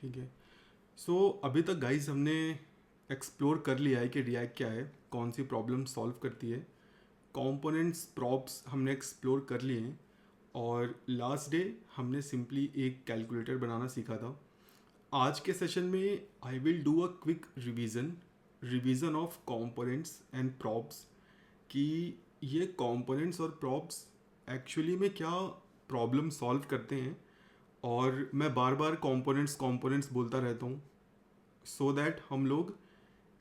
ठीक है। सो अभी तक गाइस हमने एक्सप्लोर कर लिया है कि रिएक्ट क्या है, कौन सी प्रॉब्लम सॉल्व करती है। कंपोनेंट्स प्रॉप्स हमने एक्सप्लोर कर लिए हैं, और लास्ट डे हमने सिंपली एक कैलकुलेटर बनाना सीखा था। आज के सेशन में I will do a quick revision of components and props, कि ये कंपोनेंट्स और प्रॉप्स एक्चुअली में क्या प्रॉब्लम सॉल्व करते हैं। और मैं बार बार कंपोनेंट्स बोलता रहता हूँ, सो दैट हम लोग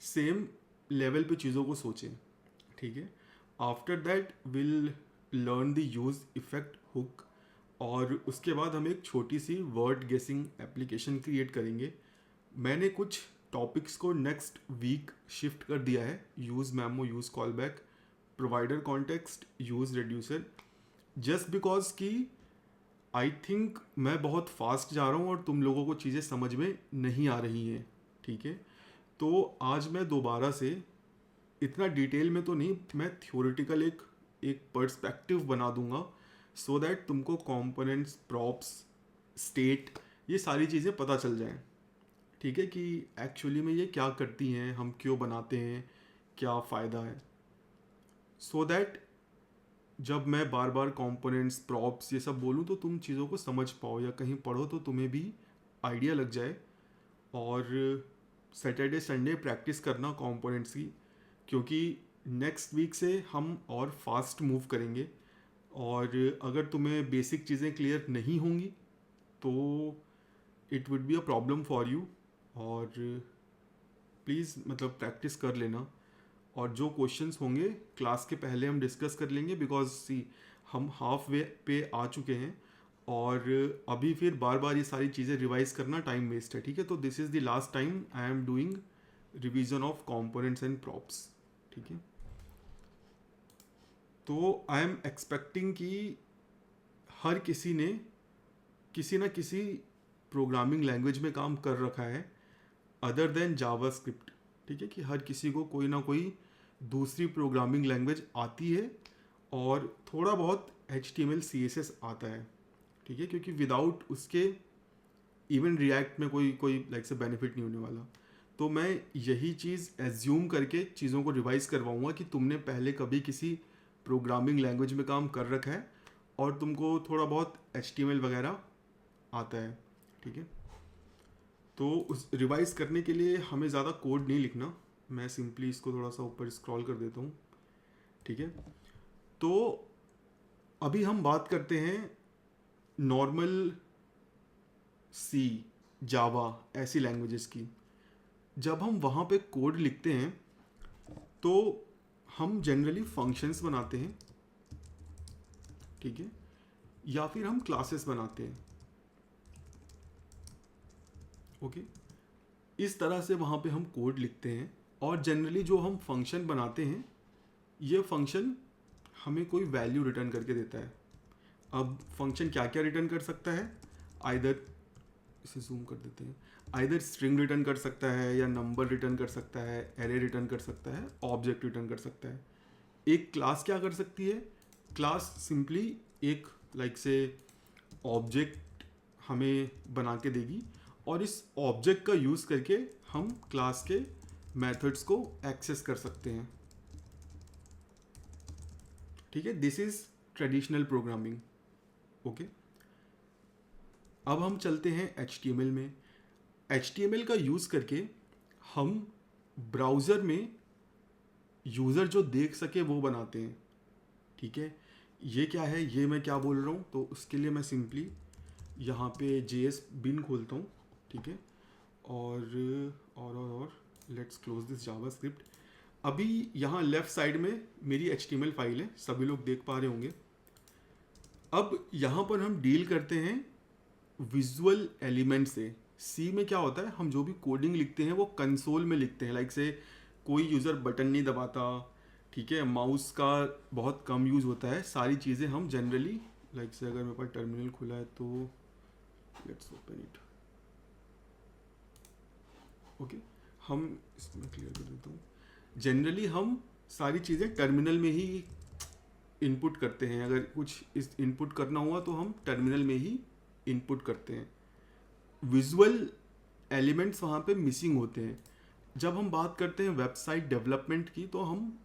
सेम लेवल पे चीज़ों को सोचें। ठीक है। After that will learn the use effect hook, और उसके बाद हम एक छोटी सी वर्ड गेसिंग एप्लीकेशन क्रिएट करेंगे। मैंने कुछ टॉपिक्स को नेक्स्ट वीक शिफ्ट कर दिया है। Use memo, use call back, provider context, use reducer, just because कि आई थिंक मैं बहुत फास्ट जा रहा हूँ और तुम लोगों को चीज़ें समझ में नहीं आ रही हैं। ठीक है। तो आज मैं दोबारा से इतना डिटेल में तो नहीं, मैं थ्योरेटिकल एक पर्सपेक्टिव बना दूंगा, सो दैट तुमको कंपोनेंट्स, प्रॉप्स, स्टेट, ये सारी चीज़ें पता चल जाएं। ठीक है, कि एक्चुअली में ये क्या करती हैं, हम क्यों बनाते हैं, क्या फ़ायदा है, सो दैट जब मैं बार बार कंपोनेंट्स, प्रॉप्स ये सब बोलूँ तो तुम चीज़ों को समझ पाओ, या कहीं पढ़ो तो तुम्हें भी आइडिया लग जाए। और सैटरडे संडे प्रैक्टिस करना कंपोनेंट्स की, क्योंकि नेक्स्ट वीक से हम और फास्ट मूव करेंगे। और अगर तुम्हें बेसिक चीज़ें क्लियर नहीं होंगी तो it would be a problem for you. और प्लीज़ मतलब प्रैक्टिस कर लेना, और जो क्वेश्चंस होंगे क्लास के पहले हम डिस्कस कर लेंगे, बिकॉज सी हम हाफ वे पे आ चुके हैं, और अभी फिर बार बार ये सारी चीज़ें रिवाइज करना टाइम वेस्ट है। ठीक है। तो this is the last time I am doing revision of components and props. ठीक है। तो आई एम एक्सपेक्टिंग कि हर किसी ने किसी ना किसी प्रोग्रामिंग लैंग्वेज में काम कर रखा है अदर देन जावास्क्रिप्ट। ठीक है, कि हर किसी को कोई ना कोई दूसरी प्रोग्रामिंग लैंग्वेज आती है, और थोड़ा बहुत HTML CSS आता है। ठीक है, क्योंकि विदाउट उसके इवन रिएक्ट में कोई कोई लाइक से बेनिफिट नहीं होने वाला। तो मैं यही चीज़ एज्यूम करके चीज़ों को रिवाइज करवाऊँगा कि तुमने पहले कभी किसी प्रोग्रामिंग लैंग्वेज में काम कर रखा है और तुमको थोड़ा बहुत HTML वगैरह आता है। ठीक है। तो उस रिवाइज करने के लिए हमें ज़्यादा कोड नहीं लिखना, मैं सिंपली इसको थोड़ा सा ऊपर स्क्रॉल कर देता हूँ। ठीक है। तो अभी हम बात करते हैं नॉर्मल सी, जावा, ऐसी लैंग्वेजेस की। जब हम वहाँ पे कोड लिखते हैं तो हम जनरली फंक्शंस बनाते हैं। ठीक है। या फिर हम क्लासेस बनाते हैं। ओके। इस तरह से वहाँ पे हम कोड लिखते हैं, और जनरली जो हम फंक्शन बनाते हैं, ये फंक्शन हमें कोई वैल्यू रिटर्न करके देता है। अब फंक्शन क्या क्या रिटर्न कर सकता है, आइदर, इसे जूम कर देते हैं, आइदर स्ट्रिंग रिटर्न कर सकता है, या नंबर रिटर्न कर सकता है, एरे रिटर्न कर सकता है, ऑब्जेक्ट रिटर्न कर सकता है। एक क्लास क्या कर सकती है, क्लास सिंपली एक लाइक से ऑब्जेक्ट हमें बना के देगी, और इस ऑब्जेक्ट का यूज़ करके हम क्लास के मेथड्स को एक्सेस कर सकते हैं। ठीक है, this is traditional programming. Okay. अब हम चलते हैं HTML में। HTML का यूज़ करके हम ब्राउज़र में यूज़र जो देख सके वो बनाते हैं। ठीक है। ये क्या है, ये मैं क्या बोल रहा हूँ, तो उसके लिए मैं सिंपली यहाँ पे JS बिन खोलता हूँ। ठीक है। और लेट्स क्लोज दिस जावास्क्रिप्ट। अभी यहाँ लेफ्ट साइड में मेरी HTML फाइल है, सभी लोग देख पा रहे होंगे। अब यहाँ पर हम डील करते हैं विजुअल एलिमेंट से। सी में क्या होता है, हम जो भी कोडिंग लिखते हैं वो कंसोल में लिखते हैं, लाइक से कोई यूज़र बटन नहीं दबाता। ठीक है। माउस का बहुत कम यूज़ होता है। सारी चीज़ें हम जनरली लाइक से, अगर मेरे पास टर्मिनल खुला है तो लेट्स ओपन इट। ओके। हम इसमें क्लियर कर देता हूँ। जनरली हम सारी चीज़ें टर्मिनल में ही इनपुट करते हैं। अगर कुछ इस इनपुट करना हुआ तो हम टर्मिनल में ही इनपुट करते हैं। विजुअल एलिमेंट्स वहाँ पे मिसिंग होते हैं। जब हम बात करते हैं वेबसाइट डेवलपमेंट की, तो हम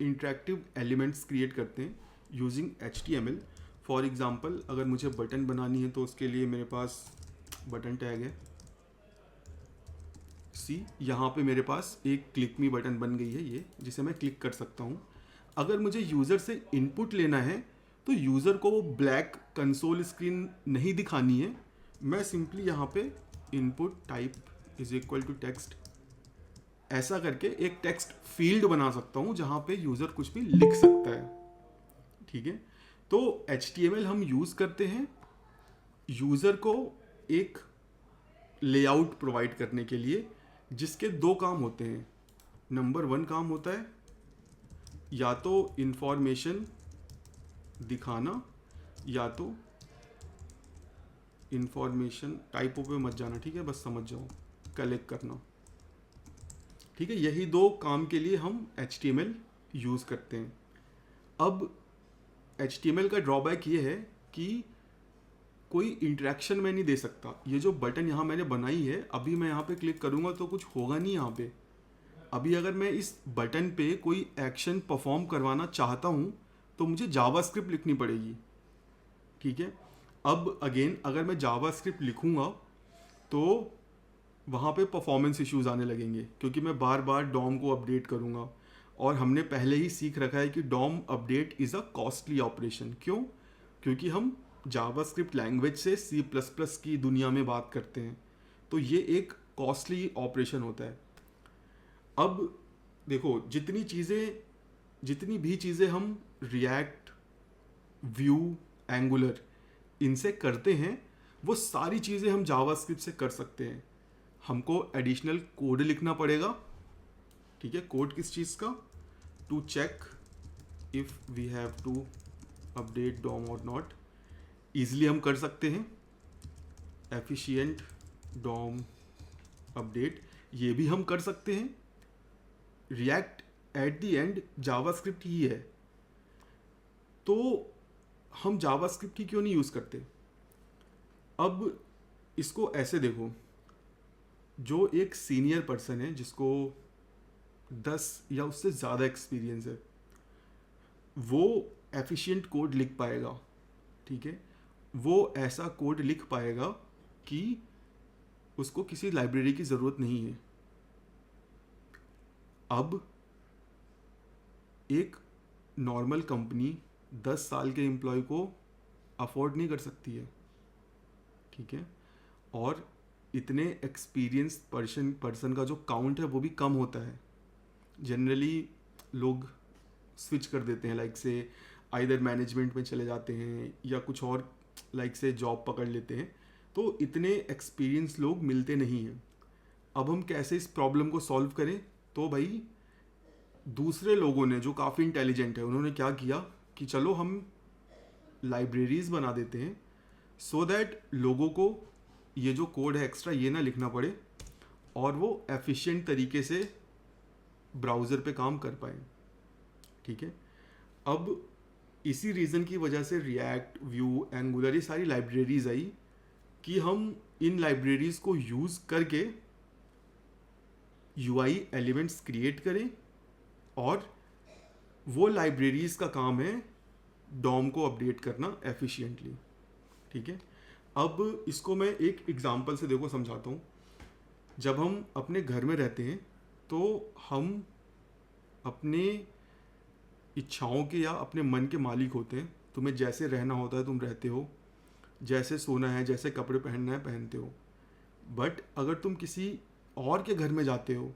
इंटरेक्टिव एलिमेंट्स क्रिएट करते हैं यूजिंग HTML। फॉर एग्जांपल, अगर मुझे बटन बनानी है तो उसके लिए मेरे पास बटन टैग है। यहाँ पे मेरे पास एक क्लिक मी बटन बन गई है ये, जिसे मैं क्लिक कर सकता हूँ। अगर मुझे यूज़र से इनपुट लेना है तो यूज़र को वो ब्लैक कंसोल स्क्रीन नहीं दिखानी है। मैं सिंपली यहाँ पे input type is equal to text ऐसा करके एक टेक्स्ट फील्ड बना सकता हूँ जहाँ पे यूज़र कुछ भी लिख सकता है। ठीक है, तो HTML हम यूज़ करते हैं यूज़र को एक लेआउट प्रोवाइड करने के लिए, जिसके दो काम होते हैं। नंबर 1 काम होता है या तो इंफॉर्मेशन दिखाना, या तो इंफॉर्मेशन, टाइपों पे मत जाना, ठीक है, बस समझ जाओ, कलेक्ट करना। ठीक है, यही दो काम के लिए हम HTML यूज़ करते हैं। अब HTML का ड्रॉबैक ये है कि कोई इंटरेक्शन मैं नहीं दे सकता। ये जो बटन यहाँ मैंने बनाई है, अभी मैं यहाँ पे क्लिक करूँगा तो कुछ होगा नहीं यहाँ पे। अभी अगर मैं इस बटन पे कोई एक्शन परफॉर्म करवाना चाहता हूँ तो मुझे जावास्क्रिप्ट लिखनी पड़ेगी। ठीक है, अब अगेन अगर मैं जावास्क्रिप्ट लिखूँगा तो वहाँ पे परफॉर्मेंस इश्यूज आने लगेंगे, क्योंकि मैं बार बार डॉम को अपडेट करूँगा। और हमने पहले ही सीख रखा है कि DOM update is a costly operation. क्यों? क्योंकि हम जावास्क्रिप्ट लैंग्वेज से C++ की दुनिया में बात करते हैं, तो ये एक कॉस्टली ऑपरेशन होता है। अब देखो, जितनी भी चीज़ें हम रिएक्ट, व्यू, एंगुलर इनसे करते हैं, वो सारी चीज़ें हम जावास्क्रिप्ट से कर सकते हैं। हमको एडिशनल कोड लिखना पड़ेगा। ठीक है, कोड किस चीज़ का? To check if we have to update DOM और नॉट। ईजिली हम कर सकते हैं एफिशिएंट डॉम अपडेट, ये भी हम कर सकते हैं। React at the end JavaScript ही है, तो हम जावास्क्रिप्ट ही क्यों नहीं यूज़ करते? अब इसको ऐसे देखो, जो एक सीनियर पर्सन है जिसको 10 या उससे ज़्यादा एक्सपीरियंस है, वो एफिशिएंट कोड लिख पाएगा। ठीक है, वो ऐसा कोड लिख पाएगा कि उसको किसी लाइब्रेरी की ज़रूरत नहीं है। अब एक नॉर्मल कंपनी 10 साल के एम्प्लॉय को अफोर्ड नहीं कर सकती है। ठीक है, और इतने एक्सपीरियंस पर्सन का जो काउंट है वो भी कम होता है। जनरली लोग स्विच कर देते हैं, लाइक से आइदर मैनेजमेंट में चले जाते हैं या कुछ और लाइक से जॉब पकड़ लेते हैं, तो इतने एक्सपीरियंस लोग मिलते नहीं हैं। अब हम कैसे इस प्रॉब्लम को सॉल्व करें? तो भाई दूसरे लोगों ने जो काफ़ी इंटेलिजेंट है, उन्होंने क्या किया कि चलो हम लाइब्रेरीज बना देते हैं सो दैट लोगों को ये जो कोड है एक्स्ट्रा ये ना लिखना पड़े और वो एफिशिएंट तरीके से ब्राउज़र पे काम कर पाए। ठीक है, अब इसी रीज़न की वजह से रिएक्ट, व्यू, एंगुलर ये सारी लाइब्रेरीज आई कि हम इन लाइब्रेरीज को यूज़ करके UI एलिमेंट्स क्रिएट करें, और वो लाइब्रेरीज का काम है डॉम को अपडेट करना एफिशिएंटली। ठीक है, अब इसको मैं एक एग्जांपल से देखो समझाता हूँ। जब हम अपने घर में रहते हैं तो हम अपने इच्छाओं के या अपने मन के मालिक होते हैं। तुम्हें जैसे रहना होता है तुम रहते हो, जैसे सोना है, जैसे कपड़े पहनना है पहनते हो। बट अगर तुम किसी और के घर में जाते हो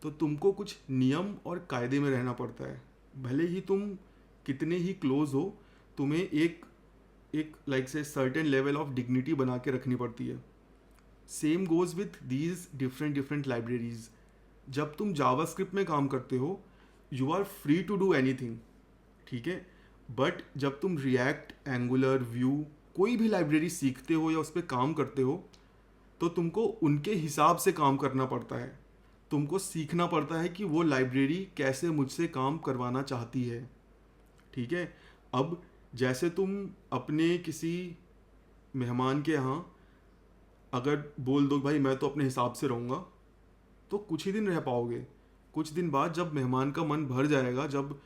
तो तुमको कुछ नियम और कायदे में रहना पड़ता है। भले ही तुम कितने ही क्लोज हो, तुम्हें एक लाइक से सर्टेन लेवल ऑफ डिग्निटी बना के रखनी पड़ती है। Same goes with these different libraries. जब तुम जावास्क्रिप्ट में काम करते हो, you are free to do anything. ठीक है, बट जब तुम रिएक्ट, एंगुलर, व्यू कोई भी लाइब्रेरी सीखते हो या उस पर काम करते हो, तो तुमको उनके हिसाब से काम करना पड़ता है। तुमको सीखना पड़ता है कि वो लाइब्रेरी कैसे मुझसे काम करवाना चाहती है। ठीक है, अब जैसे तुम अपने किसी मेहमान के यहाँ अगर बोल दो भाई मैं तो अपने हिसाब से रहूँगा, तो कुछ ही दिन रह पाओगे। कुछ दिन बाद जब मेहमान का मन भर जाएगा, जब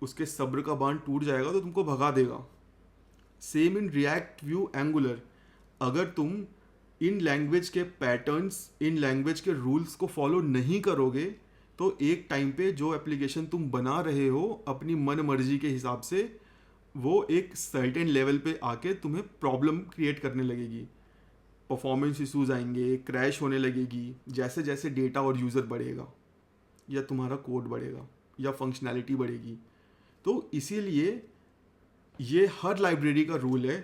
उसके सब्र का बांध टूट जाएगा, तो तुमको भगा देगा। Same in React view angular, अगर तुम इन लैंग्वेज के पैटर्न्स, इन लैंग्वेज के रूल्स को फॉलो नहीं करोगे, तो एक टाइम पे जो एप्लीकेशन तुम बना रहे हो अपनी मन मर्जी के हिसाब से, वो एक सर्टेन लेवल पे आके तुम्हें प्रॉब्लम क्रिएट करने लगेगी। परफॉर्मेंस इशूज़ आएंगे, क्रैश होने लगेगी जैसे जैसे डेटा और यूज़र बढ़ेगा, या तुम्हारा कोड बढ़ेगा, या फंक्शनैलिटी बढ़ेगी। तो इसीलिए ये हर लाइब्रेरी का रूल है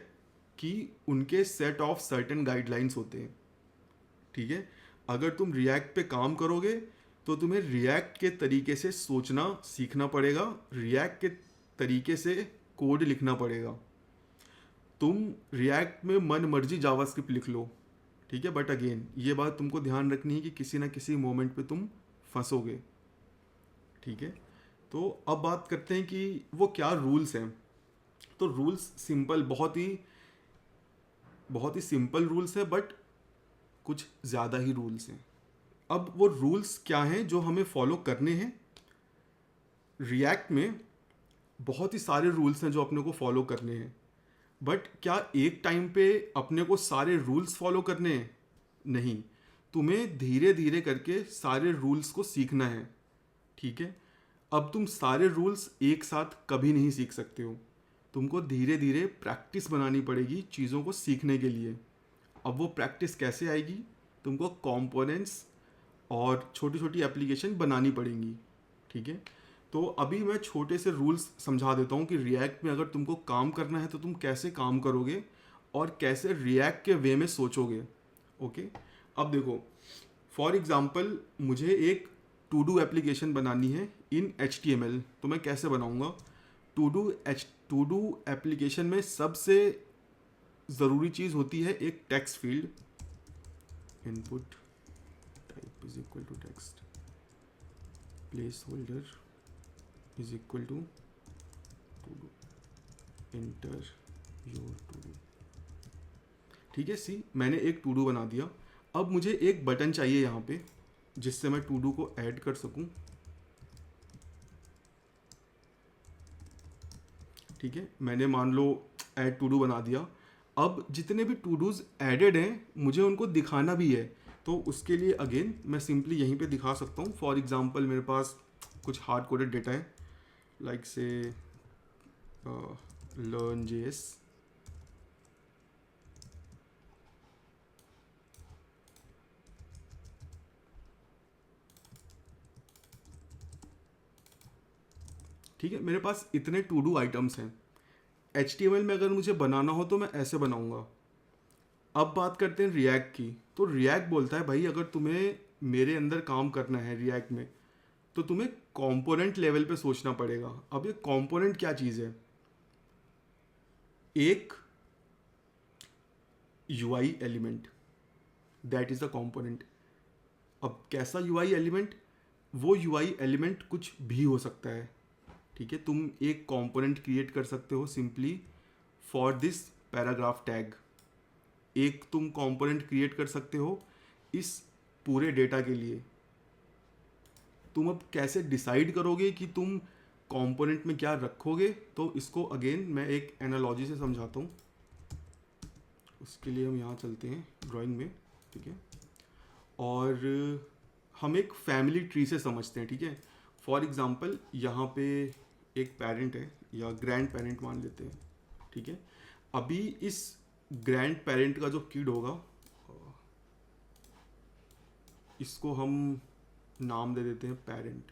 कि उनके सेट ऑफ सर्टेन गाइडलाइंस होते हैं, ठीक है। अगर तुम रिएक्ट पे काम करोगे तो तुम्हें रिएक्ट के तरीके से सोचना सीखना पड़ेगा, रिएक्ट के तरीके से कोड लिखना पड़ेगा। तुम रिएक्ट में मन मर्जी जावास्क्रिप्ट लिख लो, ठीक है, बट अगेन ये बात तुमको ध्यान रखनी है कि किसी ना किसी मोमेंट पे तुम फंसोगे, ठीक है। तो अब बात करते हैं कि वो क्या रूल्स हैं। तो रूल्स सिंपल, बहुत ही सिंपल रूल्स है, बट कुछ ज़्यादा ही रूल्स हैं। अब वो रूल्स क्या हैं जो हमें फॉलो करने हैं। रिएक्ट में बहुत ही सारे रूल्स हैं जो अपने को फॉलो करने हैं, बट क्या एक टाइम पे अपने को सारे रूल्स फॉलो करने हैं? नहीं, तुम्हें धीरे धीरे करके सारे रूल्स को सीखना है, ठीक है। अब तुम सारे रूल्स एक साथ कभी नहीं सीख सकते हो, तुमको धीरे धीरे प्रैक्टिस बनानी पड़ेगी चीज़ों को सीखने के लिए। अब वो प्रैक्टिस कैसे आएगी? तुमको कंपोनेंट्स और छोटी छोटी एप्लीकेशन बनानी पड़ेंगी, ठीक है। तो अभी मैं छोटे से रूल्स समझा देता हूँ कि रिएक्ट में अगर तुमको काम करना है तो तुम कैसे काम करोगे और कैसे रिएक्ट के वे में सोचोगे, ओके। अब देखो, फॉर एग्जांपल मुझे एक टू डू एप्लीकेशन बनानी है इन HTML, तो मैं कैसे बनाऊँगा? टू डू एप्लीकेशन में सबसे ज़रूरी चीज़ होती है एक text field, input type is equal to text, placeholder is equal to do, enter your to do, ठीक है। सी, मैंने एक टू डू बना दिया। अब मुझे एक बटन चाहिए यहाँ पे जिससे मैं टू डू को ऐड कर सकूँ, ठीक है। मैंने मान लो ऐड टू डू बना दिया। अब जितने भी टू डूज एडेड हैं मुझे उनको दिखाना भी है, तो उसके लिए अगेन मैं सिंपली यहीं पे दिखा सकता हूँ। फॉर एग्जांपल मेरे पास कुछ हार्ड कोडेड डेटा है, लाइक से learn.js, ठीक है। मेरे पास इतने टू डू आइटम्स हैं। HTML में अगर मुझे बनाना हो तो मैं ऐसे बनाऊंगा। अब बात करते हैं रिएक्ट की। तो रिएक्ट बोलता है भाई अगर तुम्हें मेरे अंदर काम करना है रिएक्ट में, तो तुम्हें कंपोनेंट लेवल पे सोचना पड़ेगा। अब ये कंपोनेंट क्या चीज़ है? एक UI element, that is a component. अब कैसा UI एलिमेंट? वो UI एलिमेंट कुछ भी हो सकता है, ठीक है। तुम एक कंपोनेंट क्रिएट कर सकते हो simply for this paragraph tag. एक तुम कंपोनेंट क्रिएट कर सकते हो इस पूरे डेटा के लिए। तुम अब कैसे डिसाइड करोगे कि तुम कंपोनेंट में क्या रखोगे? तो इसको अगेन मैं एक एनालॉजी से समझाता हूँ। उसके लिए हम यहाँ चलते हैं ड्राइंग में, ठीक है, और हम एक फैमिली ट्री से समझते हैं, ठीक है। फॉर एग्जांपल यहाँ पे एक पेरेंट है या ग्रैंड पेरेंट मान लेते हैं, ठीक है। अभी इस ग्रैंड पेरेंट का जो किड होगा, इसको हम नाम दे देते हैं पेरेंट,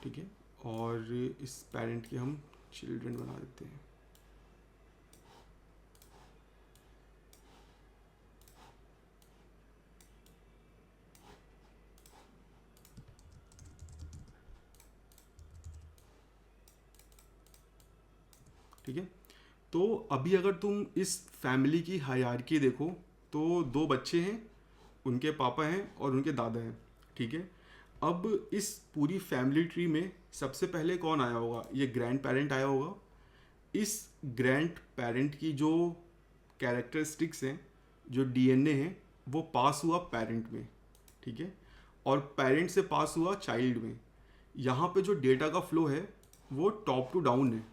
ठीक है, और इस पेरेंट के हम चिल्ड्रन बना देते हैं। ठीक है, तो अभी अगर तुम इस फैमिली की हायरार्की देखो तो दो बच्चे हैं, उनके पापा हैं और उनके दादा हैं, ठीक है। अब इस पूरी फैमिली ट्री में सबसे पहले कौन आया होगा? ये ग्रैंड पेरेंट आया होगा। इस ग्रैंड पेरेंट की जो कैरेक्टरिस्टिक्स हैं, जो डीएनए है, वो पास हुआ पेरेंट में, ठीक है, और पेरेंट से पास हुआ चाइल्ड में। यहाँ पे जो डेटा का फ्लो है वो टॉप टू डाउन है,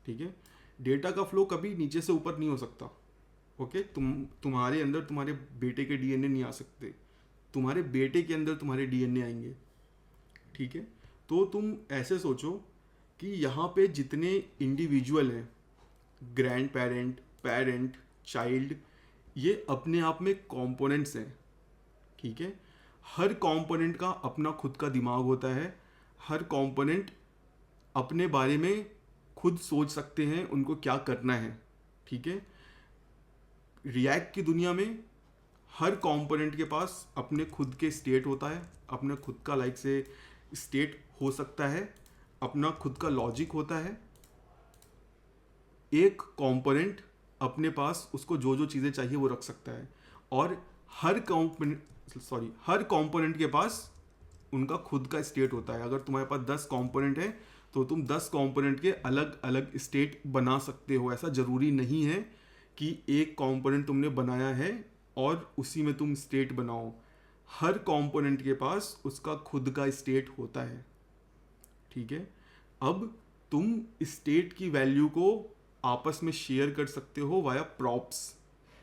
ठीक है। डेटा का फ्लो कभी नीचे से ऊपर नहीं हो सकता। ओके, तुम्हारे अंदर तुम्हारे बेटे के डीएनए नहीं आ सकते, तुम्हारे बेटे के अंदर तुम्हारे डीएनए आएंगे, ठीक है। तो तुम ऐसे सोचो कि यहाँ पे जितने इंडिविजुअल हैं, ग्रैंड पेरेंट, पेरेंट, चाइल्ड, ये अपने आप में कंपोनेंट्स हैं, ठीक है। हर कंपोनेंट का अपना खुद का दिमाग होता है, हर कंपोनेंट अपने बारे में खुद सोच सकते हैं उनको क्या करना है, ठीक है। रिएक्ट की दुनिया में हर कंपोनेंट के पास अपने खुद के स्टेट होता है, अपने खुद का लाइक से स्टेट हो सकता है, अपना खुद का लॉजिक होता है। एक कंपोनेंट अपने पास उसको जो जो चीज़ें चाहिए वो रख सकता है, और हर कंपोनेंट के पास उनका खुद का स्टेट होता है। अगर तुम्हारे पास 10 कंपोनेंट है तो तुम 10 कंपोनेंट के अलग अलग स्टेट बना सकते हो। ऐसा ज़रूरी नहीं है कि एक कंपोनेंट तुमने बनाया है और उसी में तुम स्टेट बनाओ। हर कंपोनेंट के पास उसका खुद का स्टेट होता है, ठीक है। अब तुम स्टेट की वैल्यू को आपस में शेयर कर सकते हो वाया प्रॉप्स,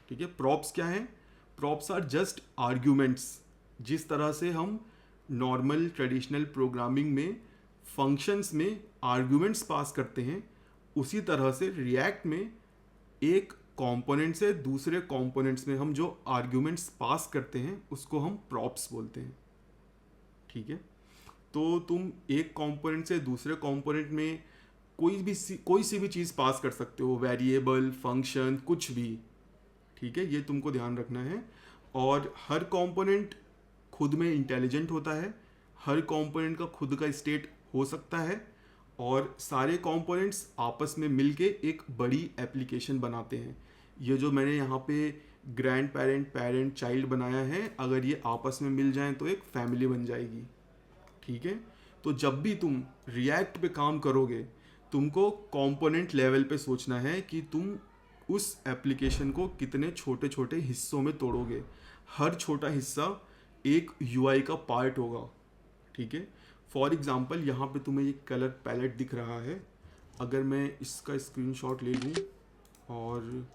ठीक है। प्रॉप्स क्या है? Props are just arguments. जिस तरह से हम नॉर्मल ट्रेडिशनल प्रोग्रामिंग में फंक्शंस में आर्ग्यूमेंट्स पास करते हैं, उसी तरह से रिएक्ट में एक कंपोनेंट से दूसरे कंपोनेंट्स में हम जो आर्ग्यूमेंट्स पास करते हैं उसको हम प्रॉप्स बोलते हैं, ठीक है। तो तुम एक कंपोनेंट से दूसरे कंपोनेंट में कोई सी भी चीज़ पास कर सकते हो, वेरिएबल, फंक्शन, कुछ भी, ठीक है। ये तुमको ध्यान रखना है। और हर कंपोनेंट खुद में इंटेलिजेंट होता है, हर कंपोनेंट का खुद का स्टेट हो सकता है, और सारे कंपोनेंट्स आपस में मिलके एक बड़ी एप्लीकेशन बनाते हैं। ये जो मैंने यहाँ पे ग्रैंड पेरेंट, पेरेंट, चाइल्ड बनाया है, अगर ये आपस में मिल जाएं तो एक फैमिली बन जाएगी, ठीक है। तो जब भी तुम रिएक्ट पे काम करोगे, तुमको कंपोनेंट लेवल पे सोचना है कि तुम उस एप्लीकेशन को कितने छोटे छोटे हिस्सों में तोड़ोगे। हर छोटा हिस्सा एक यूआई का पार्ट होगा, ठीक है। फॉर एग्जांपल यहाँ पे तुम्हें ये कलर पैलेट दिख रहा है, अगर मैं इसका स्क्रीनशॉट ले लूँ और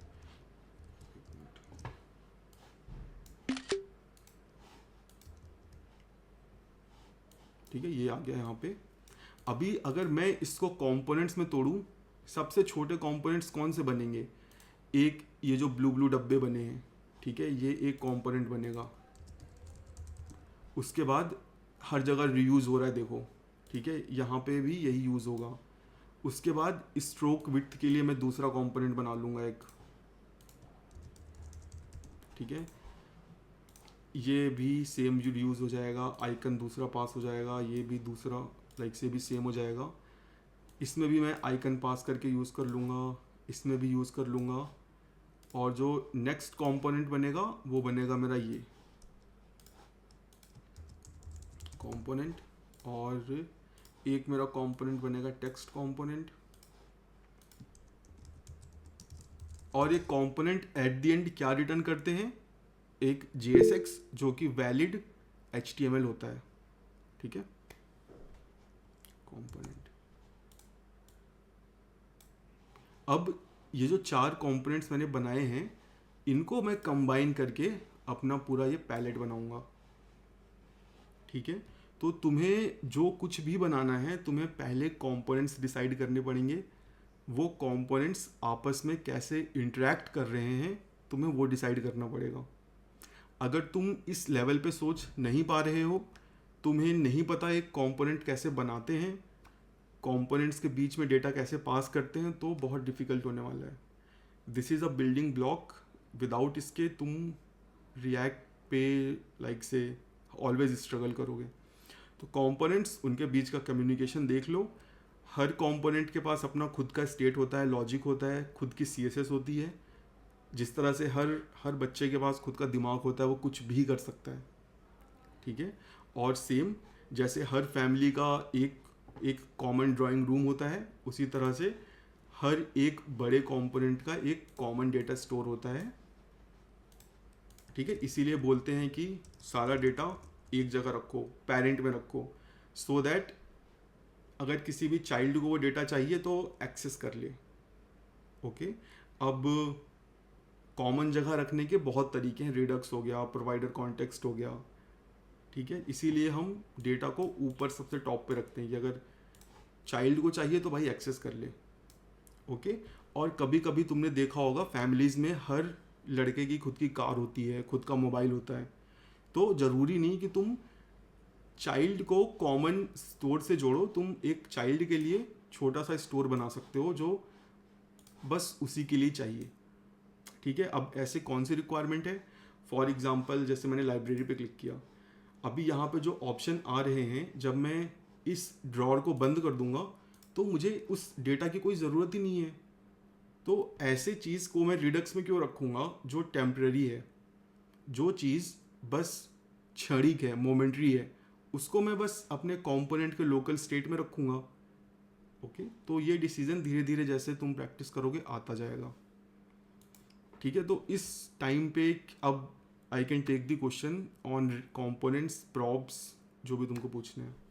ठीक है, ये आ गया यहाँ पे। अभी अगर मैं इसको कंपोनेंट्स में तोड़ूं, सबसे छोटे कंपोनेंट्स कौन से बनेंगे? एक ये जो ब्लू ब्लू डब्बे बने हैं, ठीक है, ये एक कंपोनेंट बनेगा। उसके बाद हर जगह रीयूज़ हो रहा है, देखो, ठीक है, यहाँ पे भी यही यूज़ होगा। उसके बाद स्ट्रोक विड्थ के लिए मैं दूसरा कंपोनेंट बना लूँगा एक, ठीक है, ये भी सेम यूज़ हो जाएगा। आइकन दूसरा पास हो जाएगा, ये भी दूसरा लाइक से भी सेम हो जाएगा। इसमें भी मैं आइकन पास करके यूज़ कर लूँगा, इसमें भी यूज़ कर लूँगा। और जो नेक्स्ट कंपोनेंट बनेगा वो बनेगा मेरा ये कंपोनेंट, और एक मेरा कंपोनेंट बनेगा टेक्स्ट कंपोनेंट। और ये कंपोनेंट एट द एंड क्या रिटर्न करते हैं? एक JSX जो कि वैलिड HTML होता है, ठीक है। कंपोनेंट, अब ये जो 4 कंपोनेंट्स मैंने बनाए हैं, इनको मैं कंबाइन करके अपना पूरा ये पैलेट बनाऊंगा, ठीक है। तो तुम्हें जो कुछ भी बनाना है, तुम्हें पहले कंपोनेंट्स डिसाइड करने पड़ेंगे। वो कंपोनेंट्स आपस में कैसे इंटरेक्ट कर रहे हैं, तुम्हें वो डिसाइड करना पड़ेगा। अगर तुम इस लेवल पे सोच नहीं पा रहे हो, तुम्हें नहीं पता एक कंपोनेंट कैसे बनाते हैं, कंपोनेंट्स के बीच में डेटा कैसे पास करते हैं, तो बहुत डिफिकल्ट होने वाला है। This is a building block, without इसके तुम रिएक्ट पे लाइक से ऑलवेज स्ट्रगल करोगे। तो कंपोनेंट्स, उनके बीच का कम्युनिकेशन देख लो। हर कंपोनेंट के पास अपना खुद का स्टेट होता है, लॉजिक होता है, खुद की CSS होती है। जिस तरह से हर बच्चे के पास खुद का दिमाग होता है, वो कुछ भी कर सकता है, ठीक है। और सेम जैसे हर फैमिली का एक कॉमन ड्राइंग रूम होता है, उसी तरह से हर एक बड़े कंपोनेंट का एक कॉमन डेटा स्टोर होता है, ठीक है। इसीलिए बोलते हैं कि सारा डेटा एक जगह रखो, पेरेंट में रखो, सो दैट अगर किसी भी चाइल्ड को वो डेटा चाहिए तो एक्सेस कर ले। ओके, अब कॉमन जगह रखने के बहुत तरीके हैं, रिडक्स हो गया, प्रोवाइडर कॉन्टेक्स्ट हो गया, ठीक है। इसीलिए हम डेटा को ऊपर सबसे टॉप पे रखते हैं कि अगर चाइल्ड को चाहिए तो भाई एक्सेस कर ले। ओके, और कभी कभी तुमने देखा होगा फैमिलीज में हर लड़के की खुद की कार होती है, खुद का मोबाइल होता है, तो ज़रूरी नहीं कि तुम चाइल्ड को कॉमन स्टोर से जोड़ो, तुम एक चाइल्ड के लिए छोटा सा स्टोर बना सकते हो जो बस उसी के लिए चाहिए, ठीक है। अब ऐसे कौन सी रिक्वायरमेंट है, फॉर एग्जांपल जैसे मैंने लाइब्रेरी पे क्लिक किया, अभी यहाँ पे जो ऑप्शन आ रहे हैं, जब मैं इस ड्रॉर को बंद कर दूंगा तो मुझे उस डेटा की कोई ज़रूरत ही नहीं है। तो ऐसे चीज़ को मैं रिडक्स में क्यों रखूँगा जो टेम्पररी है, जो चीज़ बस क्षणिक है, मोमेंट्री है, उसको मैं बस अपने कंपोनेंट के लोकल स्टेट में रखूँगा। ओके, तो ये डिसीजन धीरे धीरे जैसे तुम प्रैक्टिस करोगे आता जाएगा, ठीक है। तो इस टाइम पे अब I can take the question on components, props, जो भी तुमको पूछना है।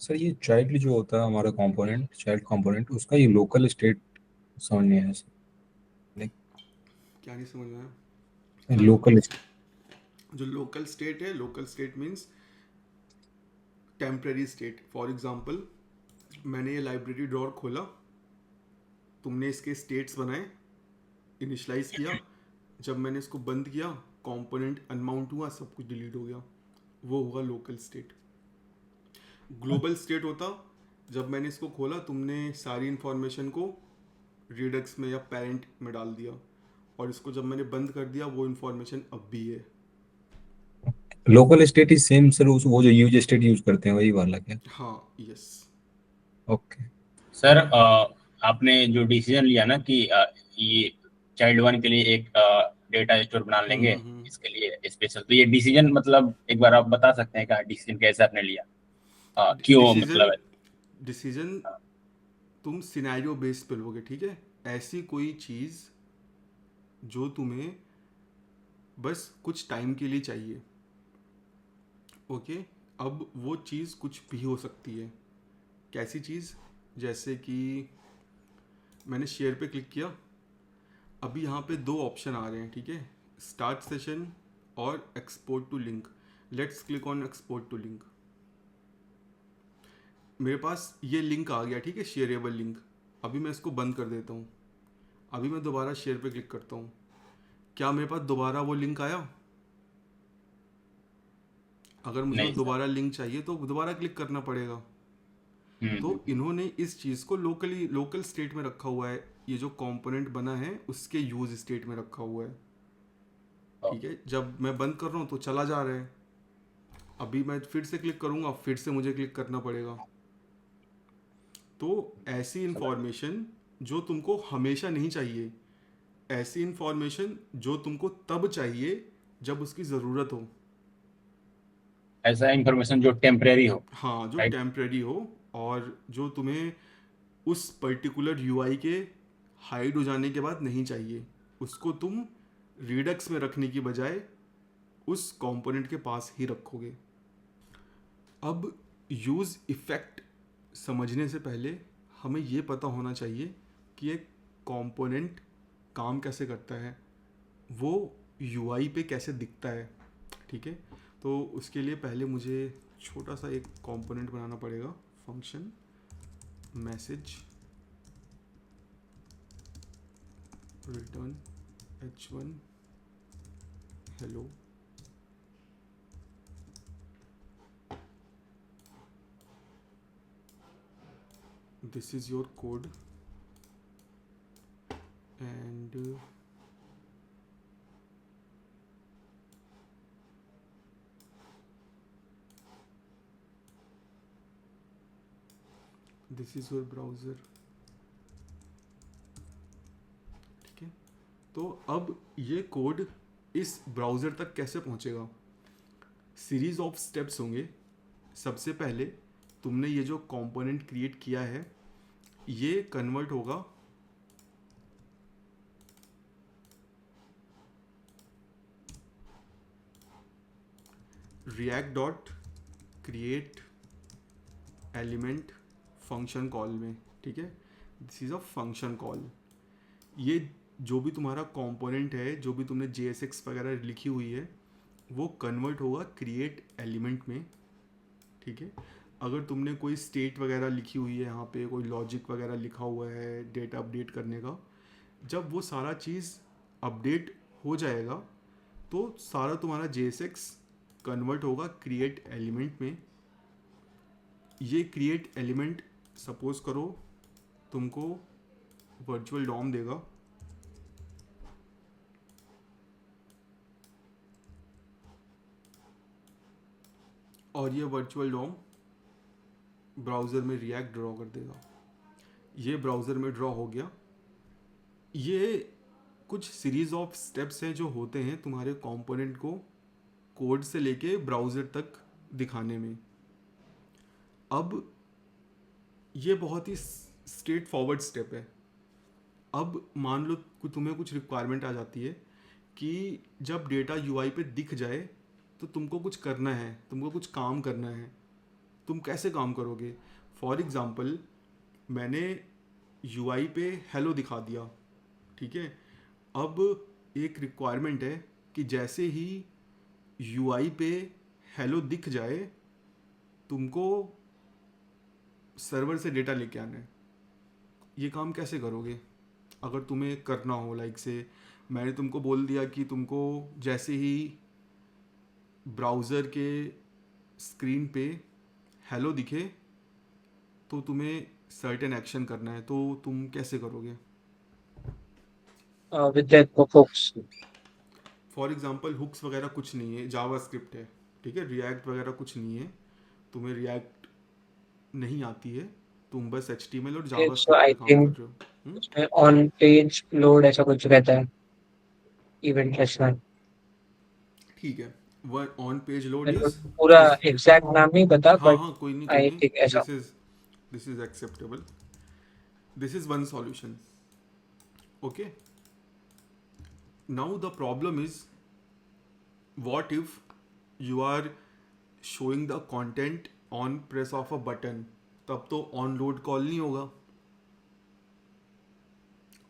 सर ये चाइल्ड जो होता है हमारा कंपोनेंट, चाइल्ड कंपोनेंट, उसका ये लोकल स्टेट समझ नहीं आया सर। लाइक क्या नहीं समझ में आया? लोकल जो लोकल स्टेट है, local state means temporary state. For example मैंने ये लाइब्रेरी ड्रॉर खोला, तुमने इसके स्टेट्स बनाए, इनिशलाइज किया, जब मैंने इसको बंद किया कंपोनेंट अनमाउंट हुआ, सब कुछ डिलीट हो गया, वो हुआ लोकल स्टेट। ग्लोबल स्टेट होता जब मैंने इसको खोला, तुमने सारी इन्फॉर्मेशन को रिडक्स में या पेरेंट में डाल दिया, और इसको जब मैंने बंद कर दिया वो इन्फॉर्मेशन अब भी है। Local state is same sir, वो जो यूज स्टेट यूज करते हैं वही वाला क्या? हाँ, यस। ओके। सर आपने जो डिसीजन लिया ना कि ये चाइल्ड वन के लिए एक डेटा स्टोर बना लेंगे, हम्म। इसके लिए स्पेशल, तो ये डिसीजन मतलब एक बार आप बता सकते हैं कि डिसीजन कैसे आपने लिया, क्यों डिसीजन मतलब? डिसीजन तुम सिनेरियो बेस पे लोगे, ठीक है। ऐसी कोई चीज़ जो तुम्हें बस कुछ टाइम के लिए चाहिए, ओके। अब वो चीज़ कुछ भी हो सकती है। कैसी चीज़? जैसे कि मैंने शेयर पे क्लिक किया, अभी यहाँ पे दो ऑप्शन आ रहे हैं, ठीक है, स्टार्ट सेशन और export to link. Let's click on export to link. मेरे पास ये लिंक आ गया, ठीक है, शेयरेबल लिंक। अभी मैं इसको बंद कर देता हूँ, अभी मैं दोबारा शेयर पे क्लिक करता हूँ, क्या मेरे पास दोबारा वो लिंक आया? अगर मुझे वो नहीं सर। दोबारा लिंक चाहिए तो दोबारा क्लिक करना पड़ेगा। तो हम्म। इन्होंने इस चीज़ को लोकल स्टेट में रखा हुआ है, ये जो कंपोनेंट बना है उसके यूज स्टेट में रखा हुआ है, ठीक है। जब मैं बंद कर रहा हूँ तो चला जा रहा है, अभी मैं फिर से क्लिक करूँगा, फिर से मुझे क्लिक करना पड़ेगा। तो ऐसी इंफॉर्मेशन जो तुमको हमेशा नहीं चाहिए, ऐसी इंफॉर्मेशन जो तुमको तब चाहिए जब उसकी ज़रूरत हो। ऐसा इंफॉर्मेशन जो टेम्परेरी हो। हाँ, जो राइट। टेम्परेरी हो, और जो तुम्हें उस पर्टिकुलर यूआई के हाइड हो जाने के बाद नहीं चाहिए, उसको तुम रिडक्स में रखने की बजाय उस कंपोनेंट के पास ही रखोगे। अब यूज़ इफ़ेक्ट समझने से पहले हमें ये पता होना चाहिए कि एक कंपोनेंट काम कैसे करता है, वो यूआई पे कैसे दिखता है, ठीक है। तो उसके लिए पहले मुझे छोटा सा एक कंपोनेंट बनाना पड़ेगा, function message return h1 hello. This is your code and this is your browser तो अब ये कोड इस ब्राउज़र तक कैसे पहुंचेगा? सीरीज ऑफ स्टेप्स होंगे। सबसे पहले तुमने ये जो कंपोनेंट क्रिएट किया है ये कन्वर्ट होगा react dot create element function call में, ठीक है। This is a function call. ये जो भी तुम्हारा कंपोनेंट है, जो भी तुमने JSX वगैरह लिखी हुई है, वो कन्वर्ट होगा क्रिएट एलिमेंट में, ठीक है। अगर तुमने कोई स्टेट वगैरह लिखी हुई है, यहाँ पे कोई लॉजिक वगैरह लिखा हुआ है डेटा अपडेट करने का, जब वो सारा चीज़ अपडेट हो जाएगा तो सारा तुम्हारा JSX कन्वर्ट होगा क्रिएट एलिमेंट में। ये क्रिएट एलिमेंट सपोज करो तुमको वर्चुअल डॉम देगा, और ये वर्चुअल डॉम ब्राउज़र में रिएक्ट ड्रॉ कर देगा। ये ब्राउज़र में ड्रॉ हो गया। ये कुछ सीरीज़ ऑफ स्टेप्स हैं जो होते हैं तुम्हारे कंपोनेंट को कोड से लेके ब्राउज़र तक दिखाने में। अब ये बहुत ही स्ट्रेट फॉरवर्ड स्टेप है। अब मान लो कि तुम्हें कुछ रिक्वायरमेंट आ जाती है कि जब डेटा UI पे दिख जाए तो तुमको कुछ करना है, तुमको कुछ काम करना है। तुम कैसे काम करोगे? फॉर एग्ज़ाम्पल मैंने UI पे हेलो दिखा दिया, ठीक है। अब एक रिक्वायरमेंट है कि जैसे ही UI पे हेलो दिख जाए तुमको सर्वर से डेटा लेके आना है। ये काम कैसे करोगे? अगर तुम्हें करना हो, लाइक से मैंने तुमको बोल दिया कि तुमको जैसे ही ब्राउज़र के स्क्रीन पे हेलो दिखे तो तुम्हें सर्टेन एक्शन करना है, तो तुम कैसे करोगे? with the hooks. For example hooks वगैरह कुछ नहीं है, जावास्क्रिप्ट है, ठीक है। रिएक्ट वगैरह कुछ नहीं है, तुम्हें रिएक्ट नहीं आती है, तुम बस HTML और So जावास्क्रिप्ट I पे काम कर think रहे हो। उसमें on page load ऐसा कुछ रहता है, event restaurant. ठीक है, वन ऑन पेज लोड मेरे को इज पूरा एग्जैक्ट नाम नहीं पता, हाँ बट हाँ कोई नहीं आई थिंक ऐसा. This is acceptable. This is one solution, okay. Now the problem is what if you are showing the content on press of a button, तब तो ऑन लोड कॉल नहीं होगा।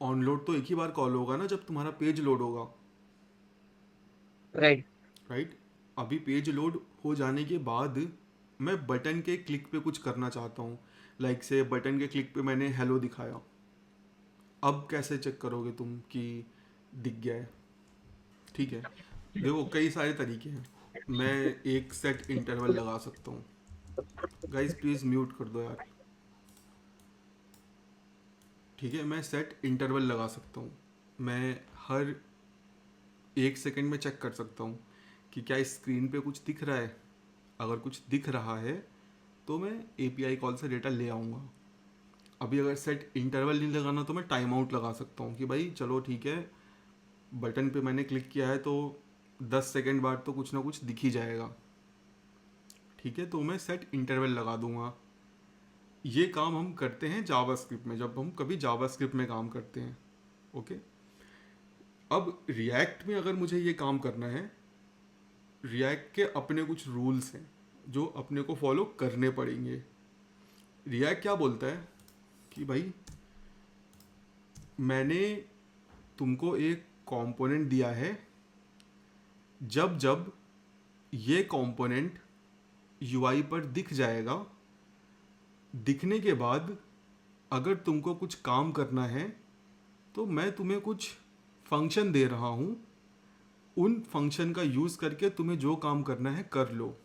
ऑन लोड तो एक ही बार call होगा ना, जब तुम्हारा पेज लोड होगा, राइट. राइट। अभी पेज लोड हो जाने के बाद मैं बटन के क्लिक पे कुछ करना चाहता हूँ, लाइक से बटन के क्लिक पे मैंने हेलो दिखाया। अब कैसे चेक करोगे तुम कि दिख गया है? ठीक है, देखो कई सारे तरीके हैं। मैं एक सेट इंटरवल लगा सकता हूँ। गाइस प्लीज़ म्यूट कर दो यार, ठीक है। मैं सेट इंटरवल लगा सकता हूँ। मैं हर 1 सेकंड में चेक कर सकता हूँ कि क्या स्क्रीन पे कुछ दिख रहा है। अगर कुछ दिख रहा है तो मैं API कॉल से डेटा ले आऊँगा। अभी अगर सेट इंटरवल नहीं लगाना तो मैं टाइम आउट लगा सकता हूँ कि भाई चलो ठीक है, बटन पे मैंने क्लिक किया है तो 10 सेकंड बाद तो कुछ ना कुछ दिख ही जाएगा, ठीक है। तो मैं सेट इंटरवल लगा दूंगा। ये काम हम करते हैं जावास्क्रिप्ट में, जब हम कभी जावास्क्रिप्ट में काम करते हैं, ओके। अब रिएक्ट में अगर मुझे ये काम करना है, रिएक्ट के अपने कुछ रूल्स हैं जो अपने को फॉलो करने पड़ेंगे। रिएक्ट क्या बोलता है कि भाई मैंने तुमको एक कंपोनेंट दिया है, जब जब ये कंपोनेंट UI पर दिख जाएगा, दिखने के बाद अगर तुमको कुछ काम करना है तो मैं तुम्हें कुछ फंक्शन दे रहा हूँ, उन फंक्शन का यूज़ करके तुम्हें जो काम करना है कर लो,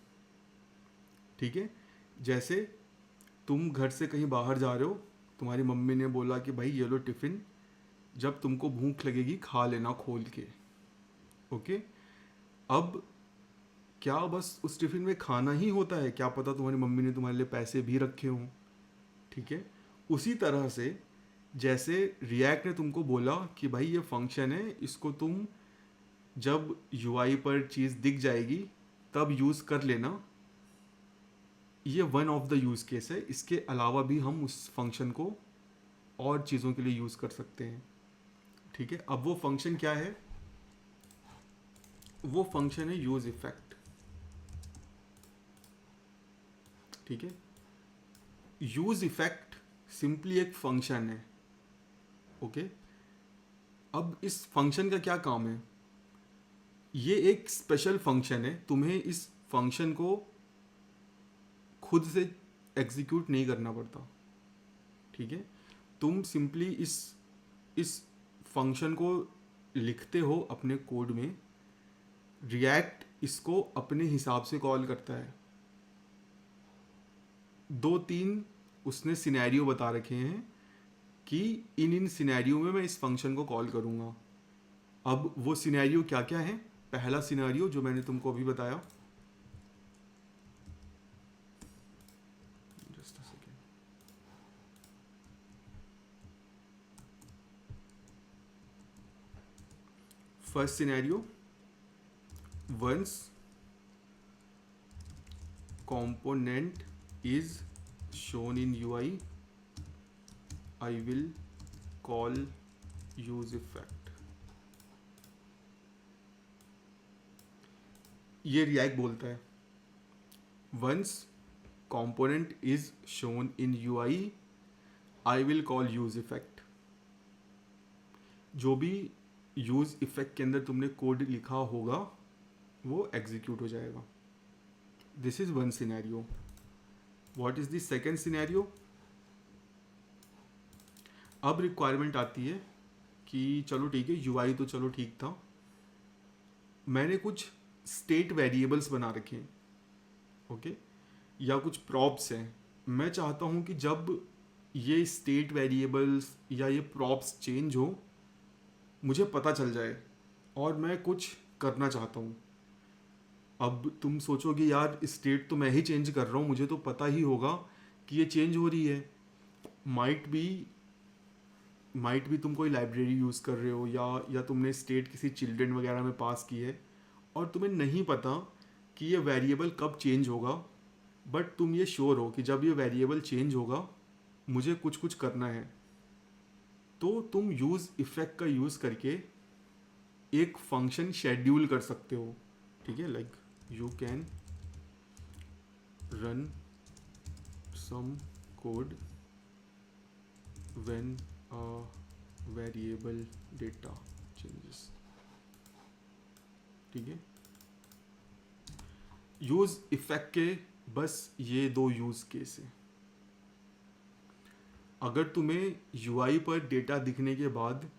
ठीक है। जैसे तुम घर से कहीं बाहर जा रहे हो, तुम्हारी मम्मी ने बोला कि भाई ये लो टिफ़िन, जब तुमको भूख लगेगी खा लेना खोल के, ओके। अब क्या बस उस टिफ़िन में खाना ही होता है? क्या पता तुम्हारी मम्मी ने तुम्हारे लिए पैसे भी रखे हों, ठीक है। उसी तरह से जैसे रिएक्ट ने तुमको बोला कि भाई ये फंक्शन है, इसको तुम जब यूआई पर चीज़ दिख जाएगी तब यूज़ कर लेना, ये one of the use case है। इसके अलावा भी हम उस फंक्शन को और चीज़ों के लिए यूज़ कर सकते हैं। ठीक है, अब वो फंक्शन क्या है? वो फंक्शन है यूज़ इफेक्ट। ठीक है, यूज़ इफेक्ट सिंपली एक फंक्शन है। ओके, अब इस फंक्शन का क्या काम है? ये एक स्पेशल फंक्शन है, तुम्हें इस फंक्शन को खुद से एग्जीक्यूट नहीं करना पड़ता। ठीक है, तुम सिंपली इस फंक्शन को लिखते हो अपने कोड में, रिएक्ट इसको अपने हिसाब से कॉल करता है। 2-3 उसने सिनेरियो बता रखे हैं कि इन सिनेरियो में मैं इस फंक्शन को कॉल करूँगा। अब वो सिनेरियो क्या क्या है? पहला सिनेरियो जो मैंने तुमको अभी बताया, just a second, first scenario, once component is shown in UI, I will call use effect। ये रिएक्ट बोलता है once component is shown in UI, I will call use effect। जो भी यूज इफेक्ट के अंदर तुमने कोड लिखा होगा वो एग्जीक्यूट हो जाएगा। This is one scenario. What is the second scenario? अब रिक्वायरमेंट आती है कि चलो ठीक है, यूआई तो चलो ठीक था, मैंने कुछ स्टेट वेरिएबल्स बना रखे हैं, ओके, या कुछ प्रॉप्स हैं। मैं चाहता हूँ कि जब ये स्टेट वेरिएबल्स या ये प्रॉप्स चेंज हो मुझे पता चल जाए और मैं कुछ करना चाहता हूँ। अब तुम सोचोगे यार स्टेट तो मैं ही चेंज कर रहा हूँ, मुझे तो पता ही होगा कि ये चेंज हो रही है। माइट बी तुम कोई लाइब्रेरी यूज़ कर रहे हो या तुमने स्टेट किसी चिल्ड्रन वगैरह में पास की है और तुम्हें नहीं पता कि ये वेरिएबल कब चेंज होगा, बट तुम ये श्योर हो कि जब ये वेरिएबल चेंज होगा मुझे कुछ कुछ करना है। तो तुम यूज़ इफेक्ट का यूज़ करके एक फंक्शन शेड्यूल कर सकते हो। ठीक है, like you can run some code when a variable data changes. ठीक है, यूज़ इफेक्ट के बस ये 2 यूज़ केस है। अगर तुम्हें यूआई पर डेटा दिखने के बाद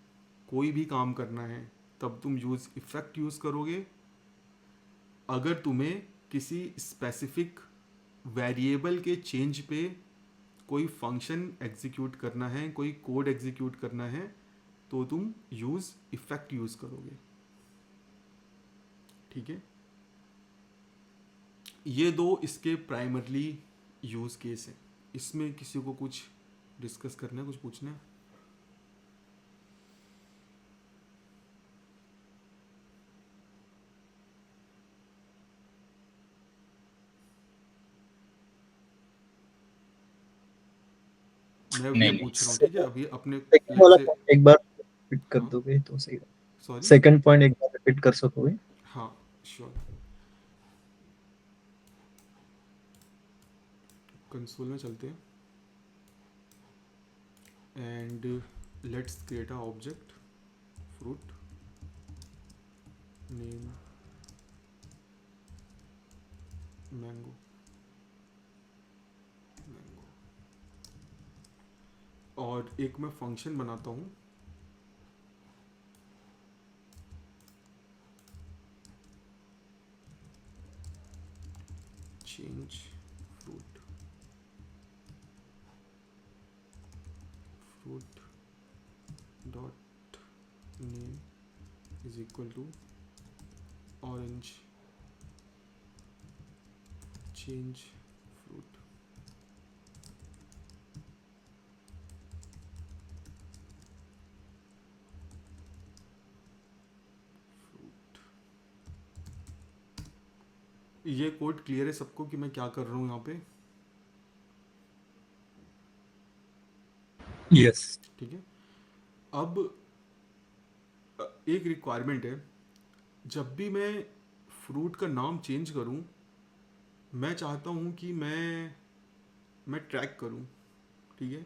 कोई भी काम करना है तब तुम यूज़ इफेक्ट यूज़ करोगे। अगर तुम्हें किसी स्पेसिफिक वेरिएबल के चेंज पे कोई फंक्शन एग्जीक्यूट करना है, कोई कोड एग्जीक्यूट करना है, तो तुम यूज़ इफेक्ट यूज़ करोगे। ठीक है, ये 2 इसके प्राइमरली यूज़ केस हैं। इसमें किसी को कुछ डिस्कस करना है, कुछ पूछना है? मैं ये नहीं, पूछ रहा हूँ, ठीक है, अभी अपने सेकंड वाला से, point एक बार रिपीट कर हाँ दोगे तो सही है। सॉरी, सेकंड पॉइंट एक बार रिपीट कर सकोगे? हाँ श्योर। कंसोल में चलते हैं and let's create a object fruit name mango. और एक मैं फंक्शन बनाता हूँ change fruit dot name is equal to orange change fruit. ये कोड क्लियर है सबको कि मैं क्या कर रहा हूँ यहाँ पे? यस। ठीक है। अब एक रिक्वायरमेंट है, जब भी मैं फ्रूट का नाम चेंज करूँ, मैं चाहता हूँ कि मैं ट्रैक करूँ। ठीक है,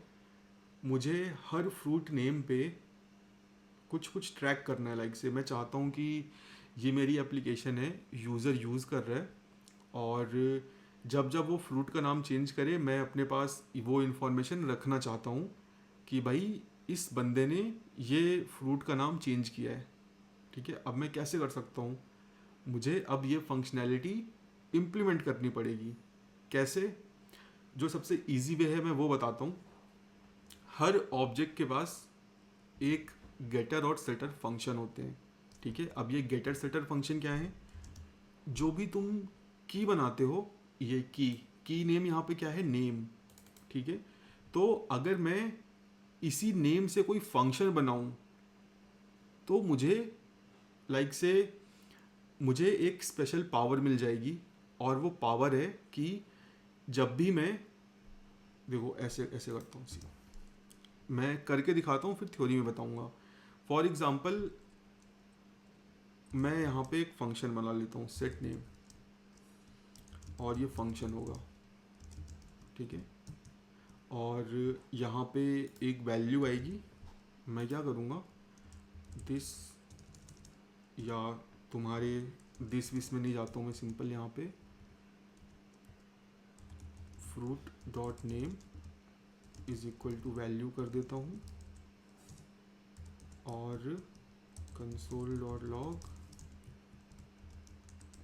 मुझे हर फ्रूट नेम पे कुछ कुछ ट्रैक करना है। लाइक से मैं चाहता हूँ कि ये मेरी एप्लीकेशन है, यूज़र यूज़ कर रहा है, और जब जब वो फ्रूट का नाम चेंज करे, मैं अपने पास वो इन्फॉर्मेशन रखना चाहता हूँ कि भाई इस बंदे ने ये फ्रूट का नाम चेंज किया है। ठीक है, अब मैं कैसे कर सकता हूँ? मुझे अब ये फंक्शनैलिटी इम्प्लीमेंट करनी पड़ेगी। कैसे? जो सबसे इजी वे है मैं वो बताता हूँ। हर ऑब्जेक्ट के पास एक गेटर और सेटर फंक्शन होते हैं। ठीक है, अब ये गेटर सेटर फंक्शन क्या है? जो भी तुम की बनाते हो, ये की नेम यहाँ पे क्या है? नेम। ठीक है, तो अगर मैं इसी नेम से कोई फंक्शन बनाऊं, तो मुझे एक स्पेशल पावर मिल जाएगी, और वो पावर है कि जब भी मैं, देखो ऐसे ऐसे करता हूँ, मैं करके दिखाता हूँ, फिर थ्योरी में बताऊंगा। फॉर एग्जाम्पल, मैं यहाँ पे एक फंक्शन बना लेता हूँ सेट नेम, और ये फंक्शन होगा। ठीक है, और यहाँ पे एक वैल्यू आएगी। मैं क्या करूँगा, दिस, या तुम्हारे दिस विस में नहीं जाता हूँ मैं, सिंपल यहाँ पे fruit dot name is equal to value कर देता हूँ, और console dot log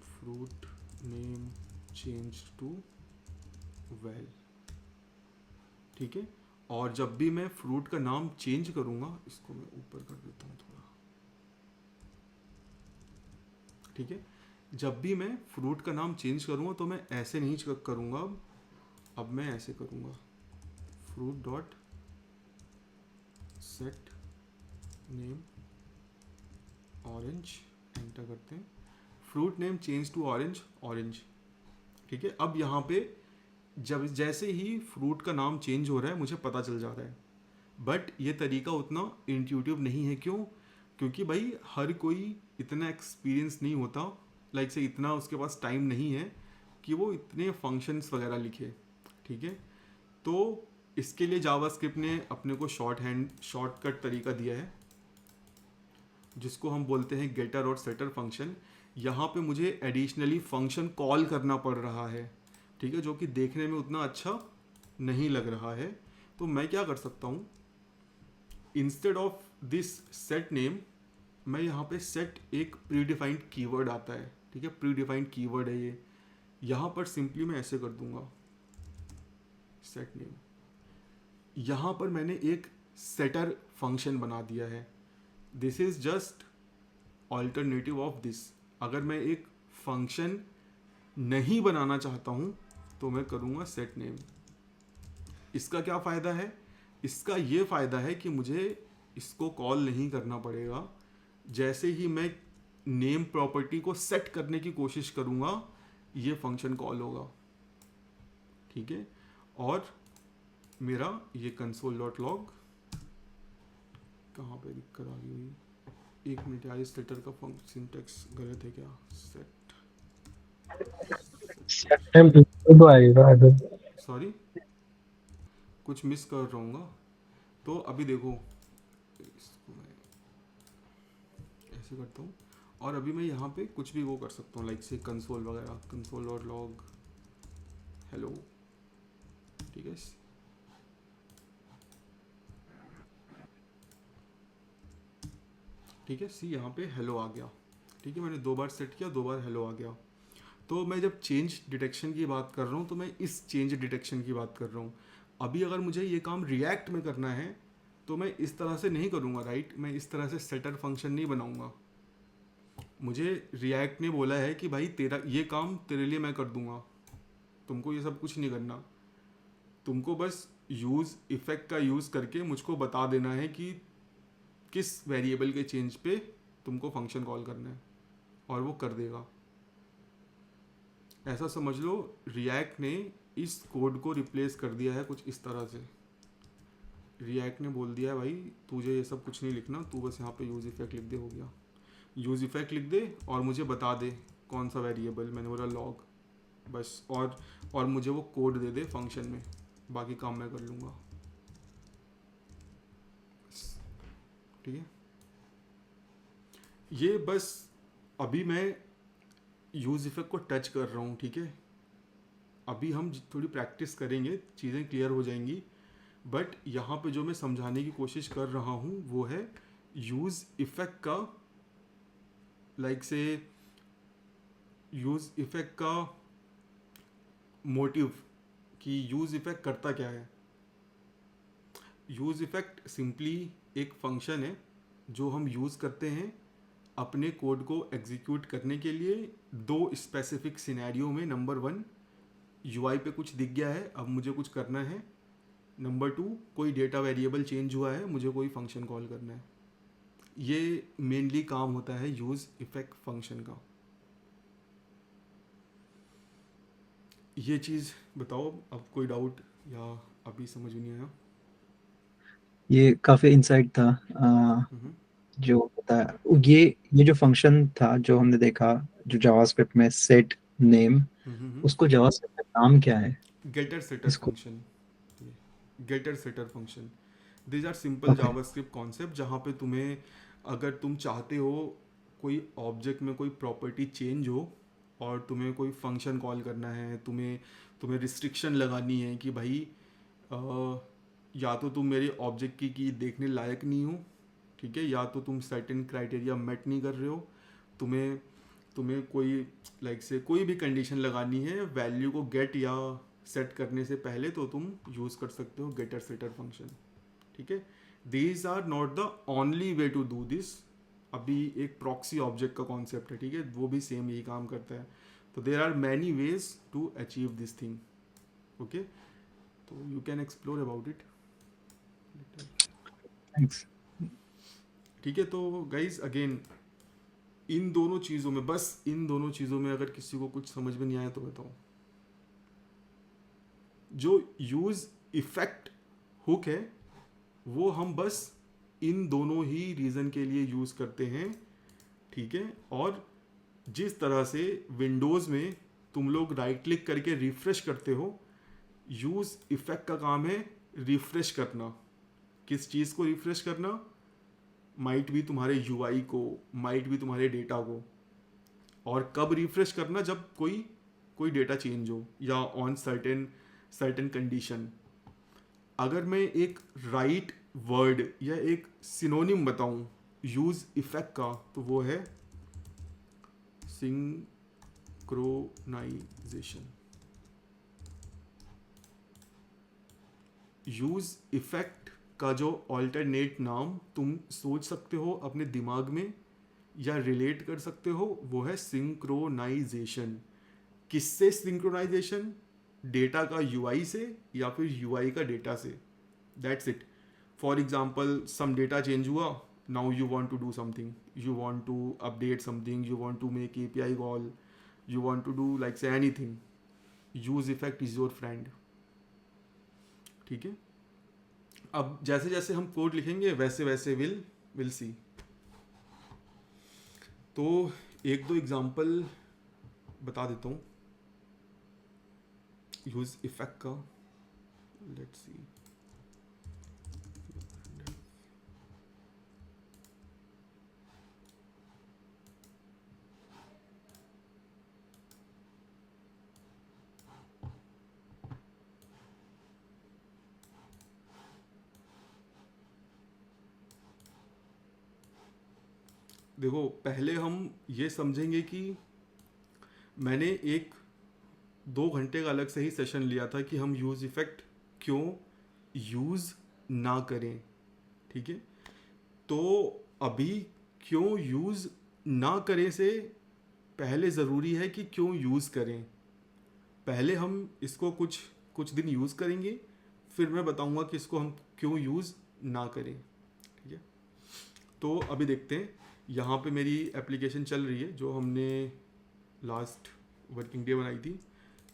fruit name change to well. ठीक है, और जब भी मैं फ्रूट का नाम चेंज करूँगा, इसको मैं ऊपर कर देता हूँ थोड़ा। ठीक है, जब भी मैं फ्रूट का नाम चेंज करूँगा, तो मैं ऐसे नहीं करूँगा, अब मैं ऐसे करूँगा, fruit dot set name orange, enter करते हैं, fruit name change to orange, orange. ठीक है, अब यहाँ पे जब जैसे ही फ्रूट का नाम चेंज हो रहा है, मुझे पता चल जा रहा है, बट ये तरीका उतना इंट्यूटिव नहीं है। क्यों? क्योंकि भाई हर कोई इतना एक्सपीरियंस नहीं होता, लाइक से इतना उसके पास टाइम नहीं है कि वो इतने फंक्शंस वगैरह लिखे। ठीक है, तो इसके लिए जावास्क्रिप्ट ने अपने को शॉर्टकट तरीका दिया है, जिसको हम बोलते हैं गेटर और सेटर फंक्शन। यहाँ पे मुझे एडिशनली फंक्शन कॉल करना पड़ रहा है। ठीक है, जो कि देखने में उतना अच्छा नहीं लग रहा है। तो मैं क्या कर सकता हूँ, instead of this set name, मैं यहाँ पे सेट एक प्रीडिफाइंड कीवर्ड आता है। ठीक है, प्रीडिफाइंड कीवर्ड है ये, यहाँ पर सिंपली मैं ऐसे कर दूंगा सेट नेम। यहाँ पर मैंने एक सेटर फंक्शन बना दिया है। This is just alternative of this. अगर मैं एक फंक्शन नहीं बनाना चाहता हूँ, तो मैं करूँगा सेट नेम। इसका क्या फ़ायदा है? इसका ये फ़ायदा है कि मुझे इसको कॉल नहीं करना पड़ेगा। जैसे ही मैं नेम प्रॉपर्टी को सेट करने की कोशिश करूँगा, ये फंक्शन कॉल होगा। ठीक है, और मेरा ये कंसोल डॉट लॉग, कहाँ पे दिक्कत आ गई हुई, एक मिनट यार, इस लेटर का सिंटैक्स गलत है क्या? सेट, तो आएगा अगर सॉरी, कुछ मिस कर रहा हूँ। तो अभी देखो, इसको मैं ऐसे करता हूँ, और अभी मैं यहाँ पे कुछ भी वो कर सकता हूँ, लाइक से कंसोल वगैरह, कंसोल डॉट लॉग हेलो। ठीक है, ठीक है, सी यहाँ पे हेलो आ गया। ठीक है, मैंने 2 बार सेट किया, 2 बार हेलो आ गया। तो मैं जब चेंज डिटेक्शन की बात कर रहा हूँ, तो मैं इस चेंज डिटेक्शन की बात कर रहा हूँ। अभी अगर मुझे ये काम रिएक्ट में करना है, तो मैं इस तरह से नहीं करूँगा, राइट? मैं इस तरह से सेटर फंक्शन नहीं बनाऊँगा। मुझे रिएक्ट ने बोला है कि भाई तेरा ये काम तेरे लिए मैं कर दूँगा, तुमको ये सब कुछ नहीं करना। तुमको बस यूज़ इफ़ेक्ट का यूज़ करके मुझको बता देना है कि किस वेरिएबल के चेंज पे तुमको फंक्शन कॉल करना है, और वो कर देगा। ऐसा समझ लो रिएक्ट ने इस कोड को रिप्लेस कर दिया है कुछ इस तरह से। रिएक्ट ने बोल दिया है भाई तुझे ये सब कुछ नहीं लिखना, तू बस यहाँ पे यूज़ इफेक्ट लिख दे, हो गया। यूज़ इफेक्ट लिख दे और मुझे बता दे कौन सा वेरिएबल, मैंने बोला लॉग, बस। और मुझे वो कोड दे दे फंक्शन में, बाकी काम मैं कर लूँगा। ठीक है, ये बस अभी मैं यूज़ इफेक्ट को टच कर रहा हूँ। ठीक है, अभी हम थोड़ी प्रैक्टिस करेंगे, चीज़ें क्लियर हो जाएंगी। बट यहाँ पे जो मैं समझाने की कोशिश कर रहा हूँ वो है यूज़ इफेक्ट का, लाइक से यूज़ इफेक्ट का मोटिव, कि यूज़ इफेक्ट करता क्या है। यूज़ इफेक्ट सिंपली एक फंक्शन है जो हम यूज़ करते हैं अपने कोड को एग्जीक्यूट करने के लिए दो स्पेसिफिक सिनेरियो में। नंबर 1, यूआई पे कुछ दिख गया है, अब मुझे कुछ करना है। नंबर 2, कोई डेटा वेरिएबल चेंज हुआ है, मुझे कोई फंक्शन कॉल करना है। ये मेनली काम होता है यूज़ इफेक्ट फंक्शन का। ये चीज़ बताओ, अब कोई डाउट या अभी समझ नहीं आया? ये काफी इंसाइट था। हम्म, जो बताया ये जो फंक्शन था जो हमने देखा, जो जावास्क्रिप्ट में सेट नेम, उसको जावास्क्रिप्ट में नाम क्या है गेटर सेटर इसको? Function. Getter setter function, these are simple okay, JavaScript concept जहाँ पे तुम्हें, अगर तुम चाहते हो कोई ऑब्जेक्ट में कोई प्रॉपर्टी चेंज हो और तुम्हें कोई फंक्शन कॉल करना है, तुम्हें रिस्ट्रिक्शन लगानी है कि भाई या तो तुम मेरे ऑब्जेक्ट की देखने लायक नहीं हो, ठीक है, या तो तुम सर्टेन क्राइटेरिया मेट नहीं कर रहे हो, तुम्हें कोई लाइक से कोई भी कंडीशन लगानी है वैल्यू को गेट या सेट करने से पहले, तो तुम यूज़ कर सकते हो गेटर सेटर फंक्शन। ठीक है, these are not the only way to do this. अभी एक प्रॉक्सी ऑब्जेक्ट का कॉन्सेप्ट है, ठीक है, वो भी सेम यही काम करता है। तो there are many ways to achieve this thing. Okay, तो you can explore about it. Thanks. ठीक है, तो गाइज अगेन इन दोनों चीज़ों में, बस इन दोनों चीज़ों में अगर किसी को कुछ समझ में नहीं आया तो बताओ। जो यूज़ इफेक्ट हुक है वो हम बस इन दोनों ही रीज़न के लिए यूज़ करते हैं। ठीक है, और जिस तरह से विंडोज़ में तुम लोग राइट क्लिक करके रिफ्रेश करते हो, यूज़ इफेक्ट का काम है रिफ्रेश करना। किस चीज़ को रिफ्रेश करना? माइट भी तुम्हारे यूआई को, माइट भी तुम्हारे डेटा को। और कब रिफ्रेश करना? जब कोई डेटा चेंज हो या ऑन सर्टेन कंडीशन। अगर मैं एक राइट वर्ड या एक सिनोनिम बताऊं यूज़ इफेक्ट का, तो वो है सिंक्रोनाइजेशन। यूज़ इफेक्ट का जो ऑल्टरनेट नाम तुम सोच सकते हो अपने दिमाग में या रिलेट कर सकते हो, वो है सिंक्रोनाइजेशन। किससे सिंक्रोनाइजेशन? डेटा का यूआई से या फिर यूआई का डेटा से। That's it. For example some data change हुआ, now you want to do something, you want to update something, you want to make API call, you want to do like say anything, use effect is your friend। ठीक है, अब जैसे जैसे हम code लिखेंगे वैसे वैसे विल सी। तो एक दो एग्जांपल बता देता हूँ यूज इफेक्ट का। लेट्स सी, देखो पहले हम ये समझेंगे कि मैंने एक 2 घंटे का अलग से ही सेशन लिया था कि हम यूज़ इफेक्ट क्यों यूज़ ना करें। ठीक है, तो अभी क्यों यूज़ ना करें से पहले ज़रूरी है कि क्यों यूज़ करें। पहले हम इसको कुछ दिन यूज़ करेंगे, फिर मैं बताऊंगा कि इसको हम क्यों यूज़ ना करें। ठीक है, तो अभी देखते हैं। यहाँ पे मेरी एप्लीकेशन चल रही है जो हमने लास्ट वर्किंग डे बनाई थी,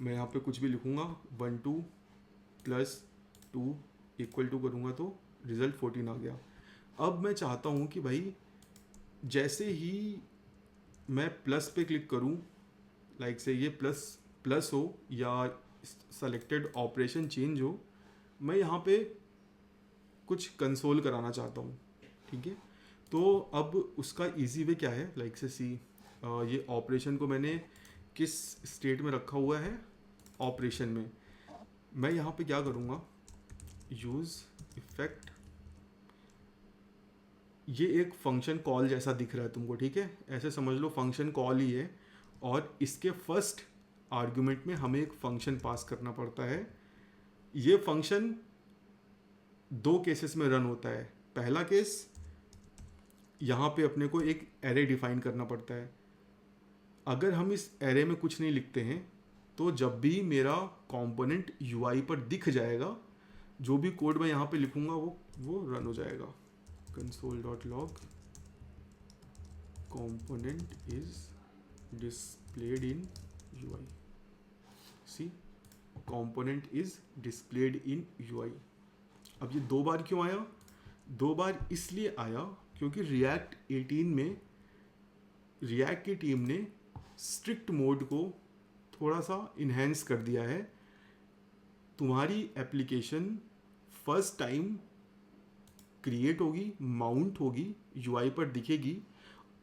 मैं यहाँ पे कुछ भी लिखूँगा 12 + 2 = करूँगा तो रिज़ल्ट 14 आ गया। अब मैं चाहता हूँ कि भाई जैसे ही मैं प्लस पे क्लिक करूँ, लाइक से ये प्लस प्लस हो या सेलेक्टेड ऑपरेशन चेंज हो, मैं यहाँ पे कुछ कंसोल कराना चाहता हूँ, ठीक है। तो अब उसका इजी वे क्या है, लाइक से सी ये ऑपरेशन को मैंने किस स्टेट में रखा हुआ है, ऑपरेशन में। मैं यहाँ पे क्या करूँगा, यूज़ इफेक्ट, ये एक फंक्शन कॉल जैसा दिख रहा है तुमको, ठीक है, ऐसे समझ लो फंक्शन कॉल ही है, और इसके फर्स्ट आर्गुमेंट में हमें एक फंक्शन पास करना पड़ता है। ये फंक्शन 2 केसेस में रन होता है। पहला केस, यहाँ पे अपने को एक एरे डिफाइन करना पड़ता है। अगर हम इस एरे में कुछ नहीं लिखते हैं तो जब भी मेरा कंपोनेंट यूआई पर दिख जाएगा, जो भी कोड मैं यहाँ पे लिखूँगा वो रन हो जाएगा। console.log component is displayed in UI. See, component is displayed in UI. अब ये 2 बार क्यों आया? 2 बार इसलिए आया क्योंकि React 18 में React की टीम ने स्ट्रिक्ट मोड को थोड़ा सा इन्हेंस कर दिया है। तुम्हारी एप्लीकेशन फर्स्ट टाइम क्रिएट होगी, माउंट होगी, यूआई पर दिखेगी,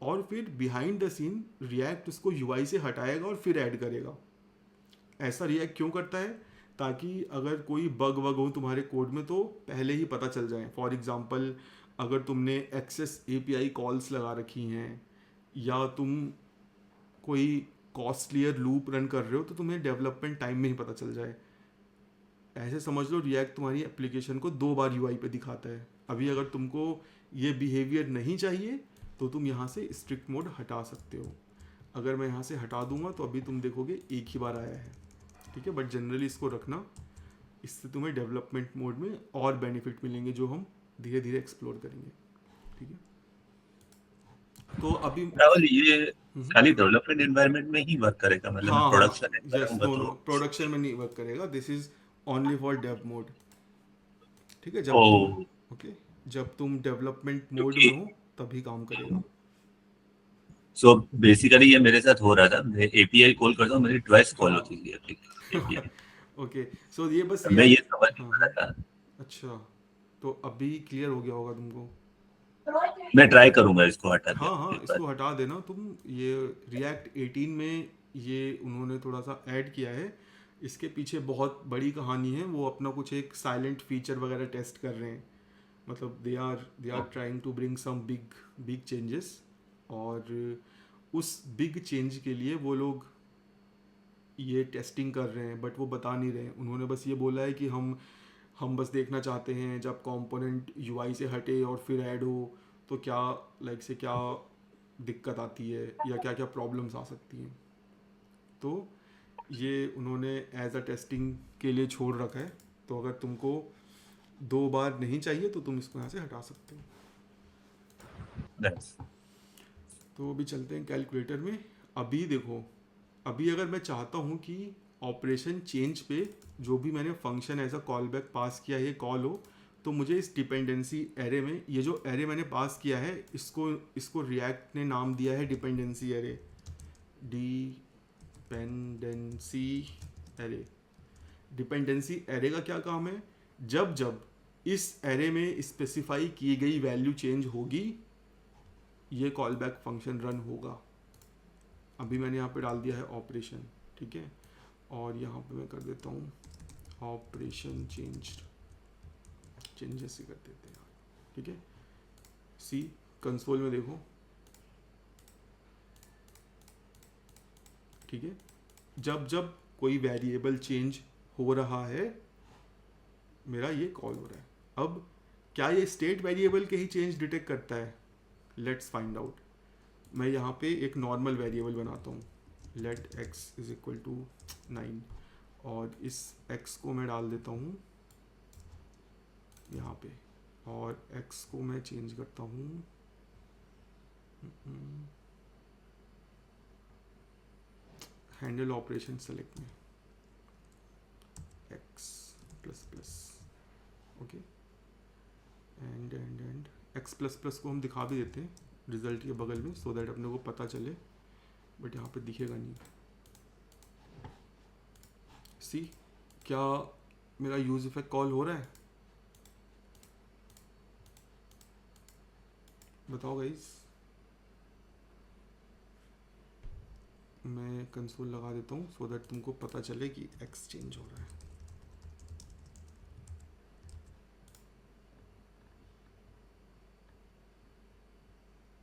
और फिर बिहाइंड द सीन रिएक्ट उसको यूआई से हटाएगा और फिर ऐड करेगा। ऐसा रिएक्ट क्यों करता है? ताकि अगर कोई बग वग हो तुम्हारे कोड में तो पहले ही पता चल जाए। फॉर एग्जांपल, अगर तुमने एक्सेस एपीआई कॉल्स लगा रखी हैं या तुम कोई कॉस्टलियर लूप रन कर रहे हो तो तुम्हें डेवलपमेंट टाइम में ही पता चल जाए। ऐसे समझ लो रिएक्ट तुम्हारी एप्लीकेशन को 2 बार यूआई पे दिखाता है। अभी अगर तुमको ये बिहेवियर नहीं चाहिए तो तुम यहाँ से स्ट्रिक्ट मोड हटा सकते हो। अगर मैं यहाँ से हटा दूंगा तो अभी तुम देखोगे एक ही बार आया है, ठीक है। बट जनरली इसको रखना, इससे तुम्हें डेवलपमेंट मोड में और बेनिफिट मिलेंगे जो हम धीरे धीरे एक्सप्लोर करेंगे, ठीक है। तो अभी राहुल, ये खाली डेवलपमेंट एनवायरनमेंट में ही वर्क करेगा, मतलब हाँ प्रोडक्शन यस, नो प्रोडक्शन में नहीं वर्क करेगा। This is only for dev mode, ठीक है। जब तुम ओके जब तुम डेवलपमेंट मोड में हो तभी काम करेगा। सो बेसिकली ये मेरे साथ हो रहा था, मैं एपीआई कॉल करता हूँ, मेरी ट्वाइस कॉल होती थी एपीआई। ओके, सो ये बस मैं ये समझ नहीं हाँ, पा रहा था। अच्छा, तो अभी क्लियर हो गया होगा तुमको। मैं ट्राई करूंगा इसको हटा के हाँ एक इसको बार। हटा देना तुम। ये रिएक्ट 18 में ये उन्होंने थोड़ा सा ऐड किया है। इसके पीछे बहुत बड़ी कहानी है। वो अपना कुछ एक साइलेंट फीचर वगैरह टेस्ट कर रहे हैं, मतलब they are trying to bring some big changes, और उस बिग चेंज के लिए वो लोग ये टेस्टिंग कर रहे हैं, बट वो बता नहीं रहे हैं। उन्होंने बस ये बोला है कि हम बस देखना चाहते हैं जब कंपोनेंट यूआई से हटे और फिर ऐड हो तो क्या लाइक से क्या दिक्कत आती है या क्या क्या प्रॉब्लम्स आ सकती हैं। तो ये उन्होंने एज अ टेस्टिंग के लिए छोड़ रखा है। तो अगर तुमको 2 बार नहीं चाहिए तो तुम इसको यहाँ से हटा सकते हो। Nice. तो अभी चलते हैं कैलकुलेटर में। अभी देखो, अभी अगर मैं चाहता हूँ कि ऑपरेशन चेंज पे जो भी मैंने function as a callback pass किया ये कॉल हो, तो मुझे इस डिपेंडेंसी एरे में, ये जो एरे मैंने पास किया है इसको रिएक्ट ने नाम दिया है dependency array. Dependency array, dependency array का क्या काम है? जब जब इस एरे में स्पेसिफाई की गई वैल्यू चेंज होगी ये कॉल बैक फंक्शन रन होगा। अभी मैंने यहाँ पे डाल दिया है ऑपरेशन, ठीक है, और यहाँ पे मैं कर देता हूँ ऑपरेशन चेंजेस ही कर देते हैं, ठीक है। सी कंसोल में देखो, ठीक है, जब जब कोई वेरिएबल चेंज हो रहा है मेरा ये कॉल हो रहा है। अब क्या ये स्टेट वेरिएबल के ही चेंज डिटेक्ट करता है? Let's find out. मैं यहाँ पे एक नॉर्मल वेरिएबल बनाता हूँ, let x is equal to 9, और इस x को मैं डाल देता हूँ यहाँ पे, और x को मैं चेंज करता हूँ हैंडल ऑपरेशन सेलेक्ट में x plus plus, okay, and x plus plus को हम दिखा भी देते हैं रिजल्ट के बगल में, सो दैट अपने को पता चले, बट यहाँ पे दिखेगा नहीं। सी, क्या मेरा यूज इफेक्ट कॉल हो रहा है? बताओ गाइस। मैं कंसोल लगा देता हूँ सो दैट तुमको पता चले कि एक्स चेंज हो रहा है।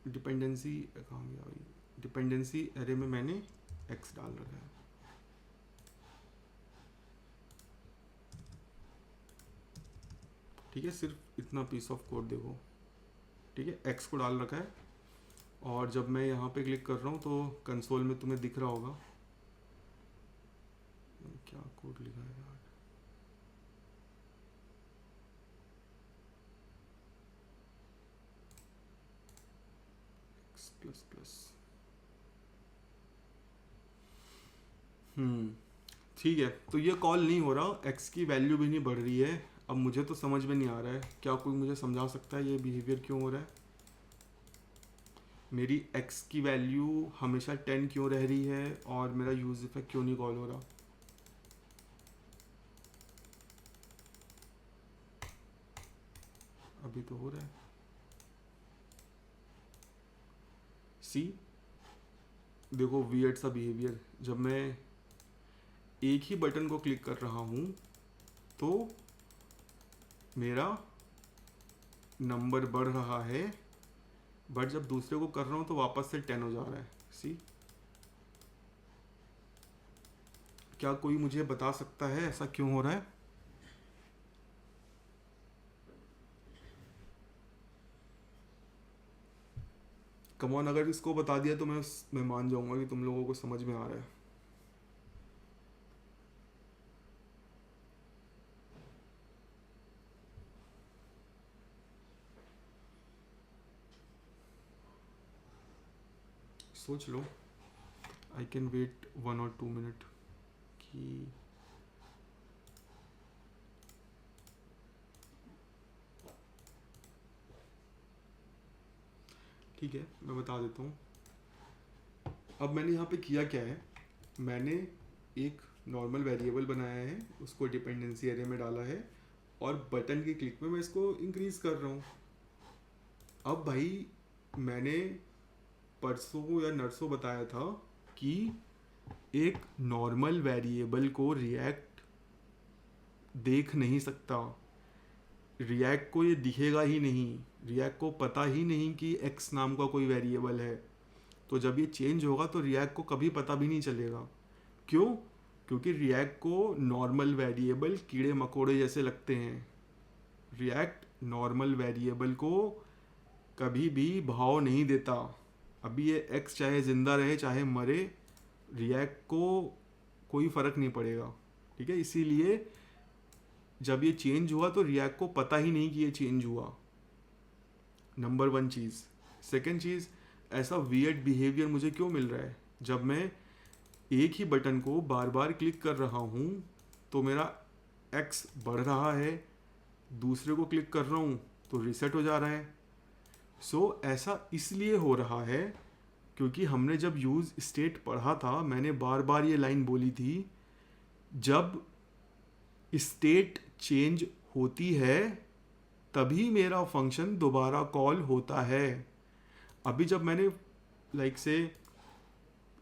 डिपेंडेंसी कहाँ गया भाई? डिपेंडेंसी एरे में मैंने एक्स डाल रखा है। ठीक है, सिर्फ इतना पीस ऑफ कोड देखो, ठीक है, एक्स को डाल रखा है, और जब मैं यहाँ पे क्लिक कर रहा हूँ तो कंसोल में तुम्हें दिख रहा होगा क्या कोड लिखा है यार। एक्स प्लस प्लस, ठीक है, तो ये कॉल नहीं हो रहा, एक्स की वैल्यू भी नहीं बढ़ रही है। अब मुझे तो समझ में नहीं आ रहा है, क्या कोई मुझे समझा सकता है ये बिहेवियर क्यों हो रहा है? मेरी एक्स की वैल्यू हमेशा 10 क्यों रह रही है और मेरा यूज इफेक्ट क्यों नहीं कॉल हो रहा? अभी तो हो रहा है। सी, देखो वियर्ड सा बिहेवियर, जब मैं एक ही बटन को क्लिक कर रहा हूँ तो मेरा नंबर बढ़ रहा है, बट जब दूसरे को कर रहा हूँ तो वापस से 10 हो जा रहा है। सी, क्या कोई मुझे बता सकता है ऐसा क्यों हो रहा है? कमॉन, अगर इसको बता दिया तो मैं मान जाऊंगा कि तुम लोगों को समझ में आ रहा है। सोच लो, आई कैन वेट 1 और 2 मिनट कि ठीक है, मैं बता देता हूँ। अब मैंने यहाँ पे किया क्या है, मैंने एक नॉर्मल वेरिएबल बनाया है, उसको डिपेंडेंसी एरे में डाला है, और बटन की क्लिक में मैं इसको इंक्रीज कर रहा हूँ। अब भाई मैंने परसों या नरसों बताया था कि एक नॉर्मल वेरिएबल को रिएक्ट देख नहीं सकता, रिएक्ट को ये दिखेगा ही नहीं, रिएक्ट को पता ही नहीं कि एक्स नाम का कोई वेरिएबल है। तो जब ये चेंज होगा तो रिएक्ट को कभी पता भी नहीं चलेगा। क्यों? क्योंकि रिएक्ट को नॉर्मल वेरिएबल कीड़े मकोड़े जैसे लगते हैं। रिएक्ट नॉर्मल वेरिएबल को कभी भी भाव नहीं देता। अभी ये एक्स चाहे ज़िंदा रहे चाहे मरे, रिएक्ट को कोई फ़र्क नहीं पड़ेगा। ठीक है, इसीलिए जब ये चेंज हुआ तो रिएक्ट को पता ही नहीं कि ये चेंज हुआ। नंबर 1 चीज़। सेकेंड चीज़, ऐसा वियर्ड बिहेवियर मुझे क्यों मिल रहा है? जब मैं एक ही बटन को बार बार क्लिक कर रहा हूँ तो मेरा एक्स बढ़ रहा है, दूसरे को क्लिक कर रहा हूँ तो रीसेट हो जा रहा है। ऐसा इसलिए हो रहा है क्योंकि हमने जब यूज़ स्टेट पढ़ा था, मैंने बार बार ये लाइन बोली थी, जब स्टेट चेंज होती है तभी मेरा फंक्शन दोबारा कॉल होता है। अभी जब मैंने लाइक से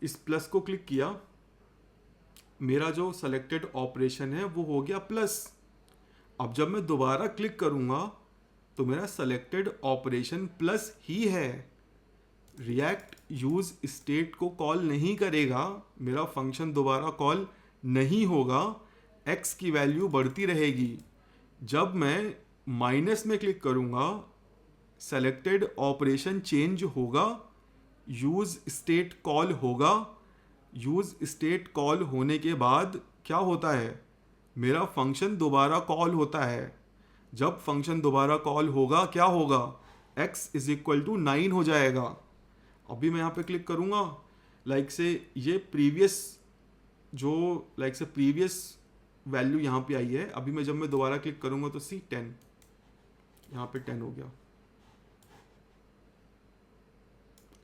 इस प्लस को क्लिक किया, मेरा जो सेलेक्टेड ऑपरेशन है वो हो गया प्लस। अब जब मैं दोबारा क्लिक करूँगा तो मेरा सेलेक्टेड ऑपरेशन प्लस ही है। रिएक्ट यूज़ स्टेट को कॉल नहीं करेगा, मेरा फंक्शन दोबारा कॉल नहीं होगा, एक्स की वैल्यू बढ़ती रहेगी। जब मैं माइनस में क्लिक करूँगा, सेलेक्टेड ऑपरेशन चेंज होगा, यूज़ स्टेट कॉल होगा। यूज़ स्टेट कॉल होने के बाद क्या होता है? मेरा फंक्शन दोबारा कॉल होता है। जब फंक्शन दोबारा कॉल होगा क्या होगा? x इज इक्वल टू 9 हो जाएगा। अभी मैं यहाँ पे क्लिक करूँगा, लाइक से ये प्रीवियस जो लाइक से प्रीवियस वैल्यू यहाँ पे आई है, अभी मैं जब मैं दोबारा क्लिक करूँगा तो सी 10, यहाँ पे 10 हो गया।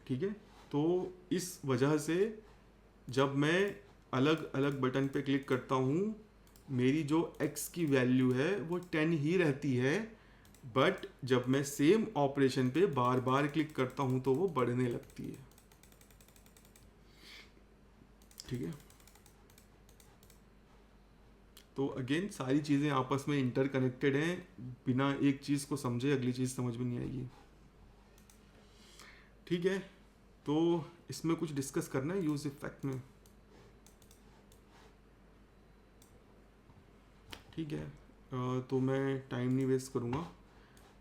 ठीक है, तो इस वजह से जब मैं अलग अलग बटन पे क्लिक करता हूँ, मेरी जो x की वैल्यू है वो 10 ही रहती है, बट जब मैं सेम ऑपरेशन पे बार बार क्लिक करता हूँ तो वो बढ़ने लगती है। ठीक है, तो अगेन सारी चीज़ें आपस में इंटरकनेक्टेड हैं, बिना एक चीज़ को समझे अगली चीज़ समझ में नहीं आएगी। ठीक है, तो इसमें कुछ डिस्कस करना है यूज इफेक्ट में। ठीक है, तो मैं टाइम नहीं वेस्ट करूँगा।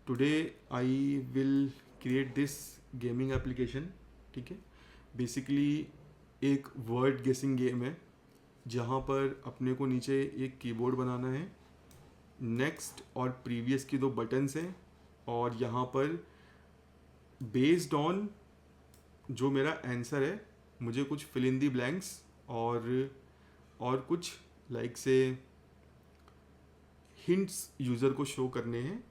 Today I will create this gaming application. ठीक है, बेसिकली एक वर्ड गेसिंग गेम है जहाँ पर अपने को नीचे एक कीबोर्ड बनाना है, नेक्स्ट और प्रीवियस की 2 बटन्स हैं, और यहाँ पर बेस्ड ऑन जो मेरा आंसर है मुझे कुछ फिल इन दी ब्लैंक्स और कुछ लाइक से हिंट्स यूज़र को शो करने हैं,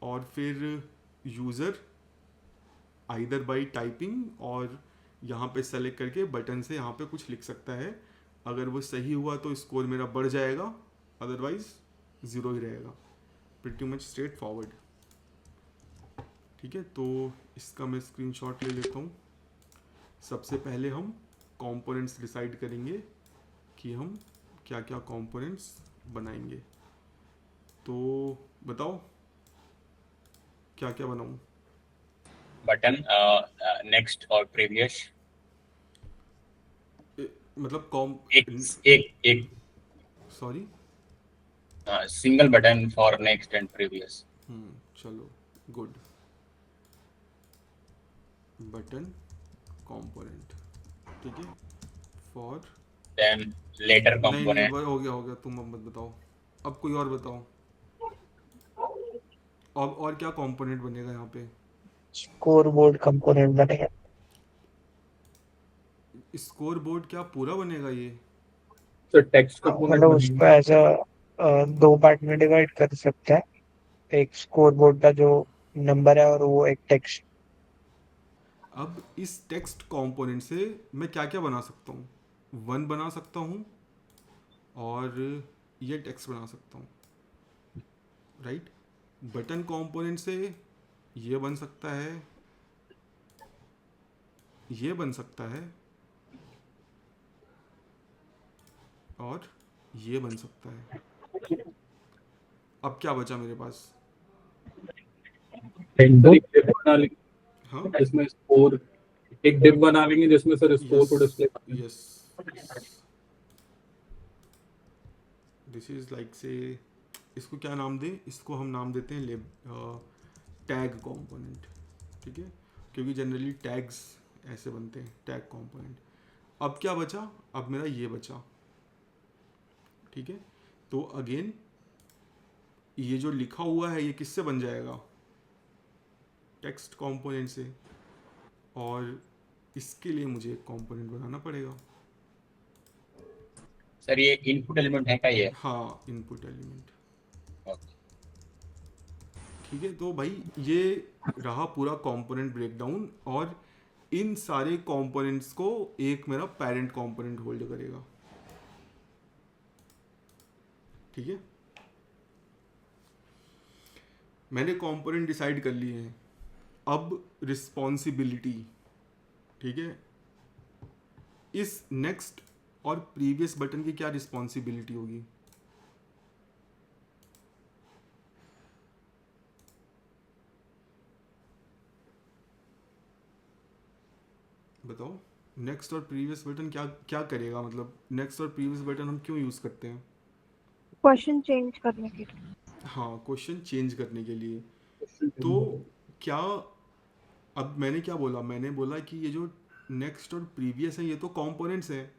और फिर यूज़र आइदर बाय टाइपिंग और यहाँ पे सेलेक्ट करके बटन से यहाँ पे कुछ लिख सकता है। अगर वो सही हुआ तो स्कोर मेरा बढ़ जाएगा, अदरवाइज 0 ही रहेगा। Pretty much straight forward. ठीक है, तो इसका मैं स्क्रीनशॉट ले लेता हूँ। सबसे पहले हम कंपोनेंट्स डिसाइड करेंगे कि हम क्या क्या कंपोनेंट्स बनाएंगे। तो बताओ क्या क्या बनाऊँ? बटन, नेक्स्ट और प्रीवियस, मतलब एक sorry, single button for next and previous. चलो गुड। बटन कंपोनेंट, ठीक है, फॉर देन लेटर नहीं कंपोनेंट। हो गया, तुम अब मत बताओ, अब कोई और बताओ। अब और क्या कंपोनेंट बनेगा यहाँ पे? स्कोर बोर्ड कंपोनेंट बनेगा। स्कोर बोर्ड क्या पूरा बनेगा ये? तो टेक्स्ट कंपोनेंट मतलब उसको एज अ 2 पार्ट में डिवाइड कर सकते हैं, एक स्कोर बोर्ड का जो नंबर है और वो एक टेक्स्ट। अब इस टेक्स्ट कंपोनेंट से मैं क्या क्या बना सकता हूँ? 1 बना सकता हूँ और ये टेक्स्ट बना सकता हूँ, राइट। बटन कंपोनेंट से ये बन सकता है, ये बन सकता है, और ये बन सकता है। अब क्या बचा मेरे पास? एक डिव बना लेंगे हाँ, जिसमें स्कोर, एक डिव बना लेंगे जिसमें सर स्कोर को डिस्प्ले करेंगे। यस, दिस इज लाइक से, इसको क्या नाम दें? इसको हम नाम देते हैं टैग कंपोनेंट। ठीक है, क्योंकि जनरली टैग्स ऐसे बनते हैं, टैग कंपोनेंट। अब क्या बचा? अब मेरा ये बचा। ठीक है, तो अगेन ये जो लिखा हुआ है ये किससे बन जाएगा? टेक्स्ट कंपोनेंट से, और इसके लिए मुझे एक कंपोनेंट बनाना पड़ेगा। सर ये इनपुट एलिमेंट है क्या ये? हाँ, इनपुट एलिमेंट। Okay. ठीक है, तो भाई ये रहा पूरा कंपोनेंट ब्रेकडाउन, और इन सारे कंपोनेंट्स को एक मेरा पेरेंट कंपोनेंट होल्ड करेगा। ठीक है, मैंने कंपोनेंट डिसाइड कर लिए हैं। अब रिस्पॉन्सिबिलिटी, ठीक है, इस नेक्स्ट और प्रीवियस बटन की क्या रिस्पॉन्सिबिलिटी होगी? बताओ, नेक्स्ट और प्रीवियस बटन क्या क्या करेगा? मतलब नेक्स्ट और प्रीवियस बटन हम क्यों यूज़ करते हैं? क्वेश्चन चेंज करने के लिए। हाँ, क्वेश्चन चेंज करने के लिए। तो क्या, अब मैंने क्या बोला? मैंने बोला कि ये जो नेक्स्ट और प्रीवियस है ये तो कंपोनेंट्स हैं,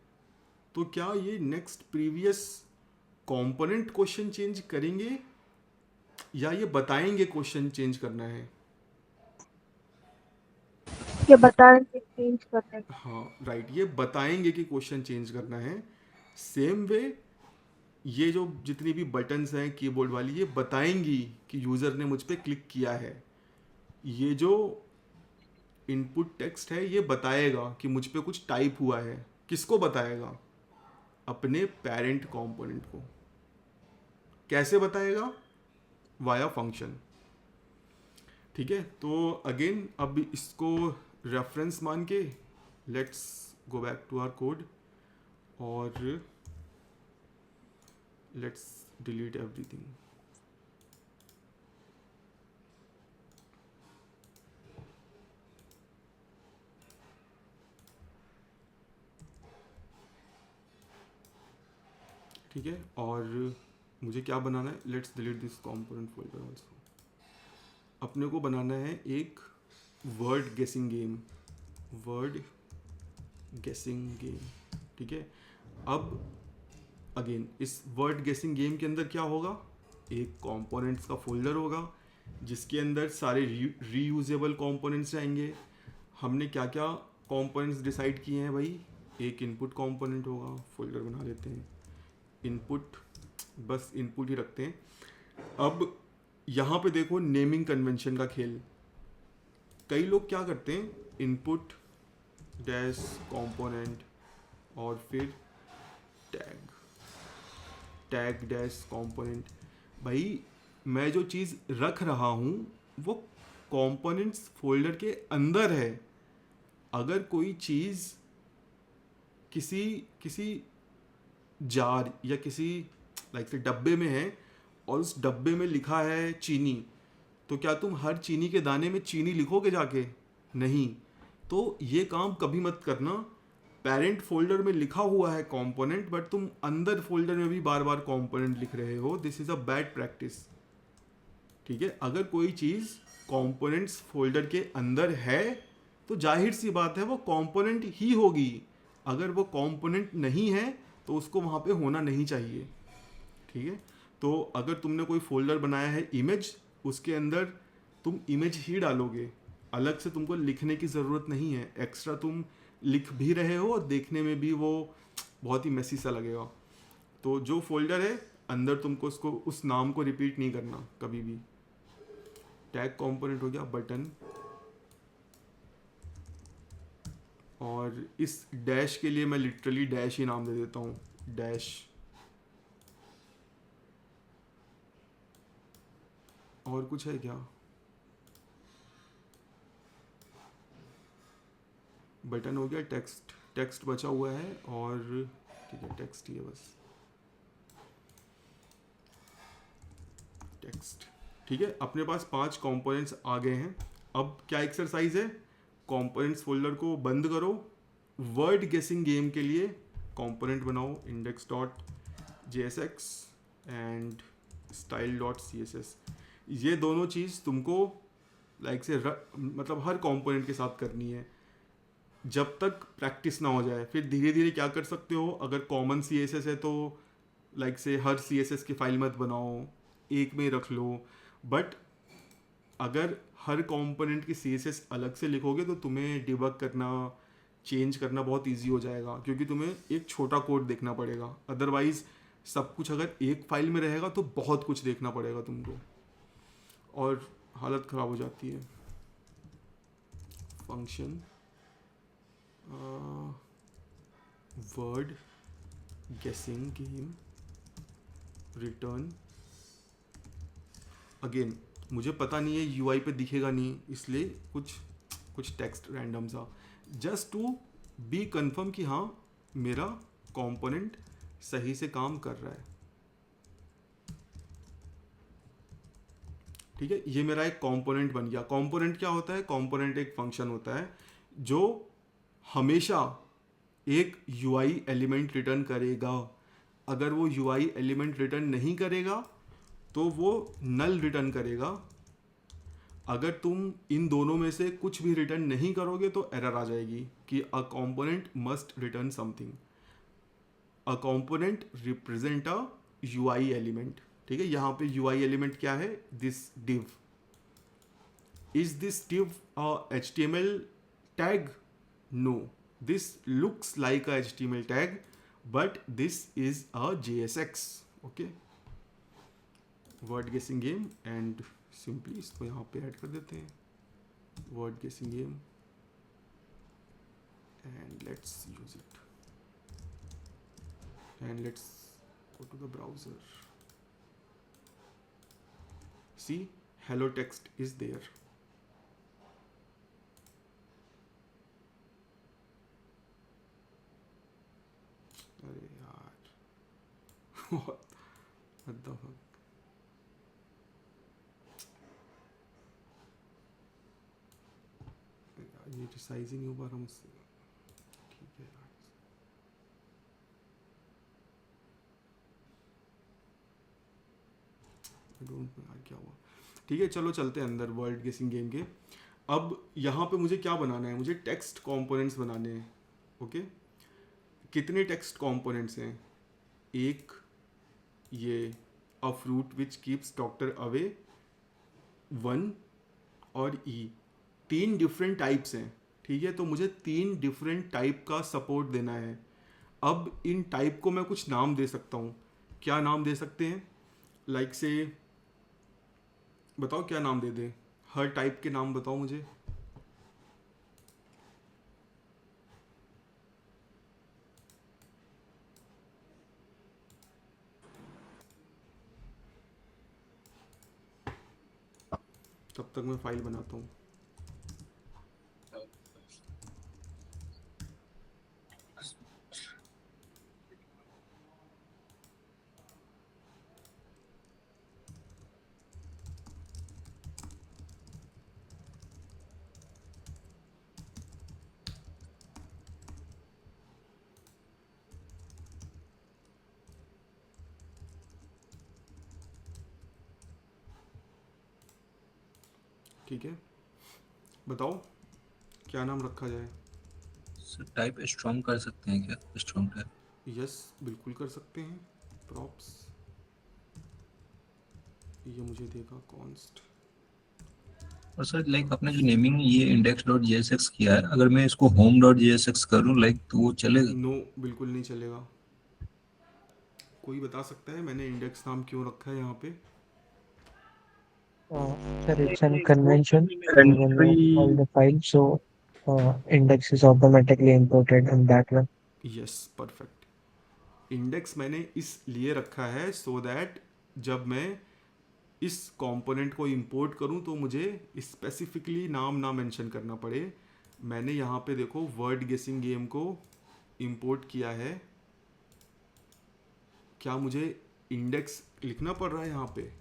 तो क्या ये next previous component question change करेंगे या ये बताएंगे क्वेश्चन चेंज करना है? ये बताएंगे चेंज करने के। हाँ राइट, ये बताएंगे कि क्वेश्चन चेंज करना है। सेम वे ये जो जितनी भी बटन्स हैं कीबोर्ड वाली, ये बताएंगी कि यूज़र ने मुझ पे क्लिक किया है। ये जो इनपुट टेक्स्ट है ये बताएगा कि मुझ पे कुछ टाइप हुआ है। किसको बताएगा? अपने पेरेंट कंपोनेंट को। कैसे बताएगा? Via function. ठीक है, तो अगेन अब इसको रेफरेंस मान के let's go back to our code और लेट्स डिलीट एवरीथिंग। ठीक है, और मुझे क्या बनाना है? Let's delete this component folder also. अपने को बनाना है एक word guessing game. Word guessing game, ठीक है। अब अगेन इस वर्ड गेसिंग गेम के अंदर क्या होगा? एक कंपोनेंट्स का फोल्डर होगा जिसके अंदर सारे रीयूजेबल कंपोनेंट्स जाएंगे। हमने क्या क्या कंपोनेंट्स डिसाइड किए हैं भाई? एक इनपुट कंपोनेंट होगा, फोल्डर बना लेते हैं। इनपुट, बस इनपुट ही रखते हैं। अब यहाँ पे देखो नेमिंग कन्वेंशन का खेल। कई लोग क्या करते हैं, इनपुट डैश कंपोनेंट और फिर टैग, टैग डैश कंपोनेंट। भाई मैं जो चीज़ रख रहा हूँ वो कंपोनेंट्स फोल्डर के अंदर है। अगर कोई चीज़ किसी जार या किसी लाइक से डब्बे में है और उस डब्बे में लिखा है चीनी, तो क्या तुम हर चीनी के दाने में चीनी लिखोगे जाके? नहीं। तो ये काम कभी मत करना। पेरेंट फोल्डर में लिखा हुआ है कंपोनेंट, बट तुम अंदर फोल्डर में भी बार बार कंपोनेंट लिख रहे हो। This is a bad practice. ठीक है, अगर कोई चीज़ कंपोनेंट्स फोल्डर के अंदर है तो जाहिर सी बात है वो कंपोनेंट ही होगी। अगर वो कंपोनेंट नहीं है तो उसको वहाँ पे होना नहीं चाहिए। ठीक है, तो अगर तुमने कोई फोल्डर बनाया है इमेज, उसके अंदर तुम इमेज ही डालोगे, अलग से तुमको लिखने की ज़रूरत नहीं है। एक्स्ट्रा तुम लिख भी रहे हो और देखने में भी वो बहुत ही मेसी सा लगेगा। तो जो फोल्डर है अंदर तुमको उसको उस नाम को रिपीट नहीं करना कभी भी। टैग कंपोनेंट हो गया, बटन, और इस डैश के लिए मैं लिटरली डैश ही नाम दे देता हूँ, डैश। और कुछ है क्या? बटन हो गया, टेक्स्ट, टेक्स्ट बचा हुआ है, और ठीक है टेक्स्ट ही है बस, टेक्स्ट। ठीक है, अपने पास 5 कंपोनेंट्स आ गए हैं। अब क्या एक्सरसाइज है? कंपोनेंट्स फोल्डर को बंद करो, वर्ड गेसिंग गेम के लिए कंपोनेंट बनाओ, index.jsx एंड style.css। ये दोनों चीज़ तुमको लाइक से मतलब हर कंपोनेंट के साथ करनी है जब तक प्रैक्टिस ना हो जाए। फिर धीरे धीरे क्या कर सकते हो, अगर कॉमन CSS है तो लाइक से हर CSS की फाइल मत बनाओ, एक में रख लो। बट अगर हर कंपोनेंट की CSS अलग से लिखोगे तो तुम्हें डिबग करना, चेंज करना बहुत इजी हो जाएगा, क्योंकि तुम्हें एक छोटा कोड देखना पड़ेगा। अदरवाइज सब कुछ अगर एक फाइल में रहेगा तो बहुत कुछ देखना पड़ेगा तुमको और हालत ख़राब हो जाती है। Function word guessing game return. Again मुझे पता नहीं है, UI पे दिखेगा नहीं, इसलिए कुछ टेक्स्ट रैंडम सा, जस्ट टू बी कंफर्म कि हाँ मेरा कंपोनेंट सही से काम कर रहा है। ठीक है, ये मेरा एक कंपोनेंट बन गया। कंपोनेंट क्या होता है? कंपोनेंट एक फंक्शन होता है जो हमेशा एक UI एलिमेंट रिटर्न करेगा। अगर वो UI एलिमेंट रिटर्न नहीं करेगा तो वो नल रिटर्न करेगा। अगर तुम इन दोनों में से कुछ भी रिटर्न नहीं करोगे तो एरर आ जाएगी कि a component must return something. A component represent a UI element. ठीक है, यहाँ पे UI एलिमेंट क्या है? This div। Is this div a HTML tag? No, this looks like a HTML tag but this is a JSX. Okay, word guessing game, and simply इसको यहाँ पे add कर देते हैं, word guessing game, and let's use it, and let's go to the browser. See, hello text is there. अरे यार what the fuck. यार, ये रिसाइज ही नहीं हो पा रहा मुझसे. ठीक है यार, I don't know यार क्या हुआ. ठीक है, चलो चलते हैं अंदर वर्ल्ड गेसिंग गेम के. अब यहाँ पे मुझे क्या बनाना है, मुझे टेक्स्ट कंपोनेंट्स बनाने हैं. ओके, कितने टेक्स्ट कंपोनेंट्स हैं? एक, ये a fruit which keeps doctor away, 1 और ई. 3 डिफरेंट टाइप्स हैं. ठीक है, तो मुझे 3 डिफरेंट टाइप का सपोर्ट देना है. अब इन टाइप को मैं कुछ नाम दे सकता हूँ. क्या नाम दे सकते हैं? लाइक से बताओ क्या नाम दे दे, हर टाइप के नाम बताओ मुझे. तब तक मैं फाइल बनाता हूँ. ठीक है, बताओ क्या नाम रखा जाए. सर टाइप स्ट्रॉन्ग कर सकते हैं क्या? Strong type. यस, बिल्कुल कर सकते हैं. प्रॉप्स, ये मुझे देगा कॉन्स्ट. और सर लाइक आपने जो नेमिंग ये index.jsx किया है, अगर मैं इसको home.jsx करूँ लाइक तो वो चलेगा? नो, बिल्कुल नहीं चलेगा. कोई बता सकता है मैंने इंडेक्स नाम क्यों रखा है यहाँ पे? Sir, it's a convention when you call the file, so index is automatically imported in that one. Yes, perfect. Index मैंने इसलिए रखा है सो दैट जब मैं इस कंपोनेंट को इंपोर्ट करूं तो मुझे स्पेसिफिकली नाम ना मेंशन करना पड़े. मैंने यहाँ पे देखो वर्ड गेसिंग गेम को इंपोर्ट किया है. क्या मुझे इंडेक्स लिखना पड़ रहा है यहाँ पे?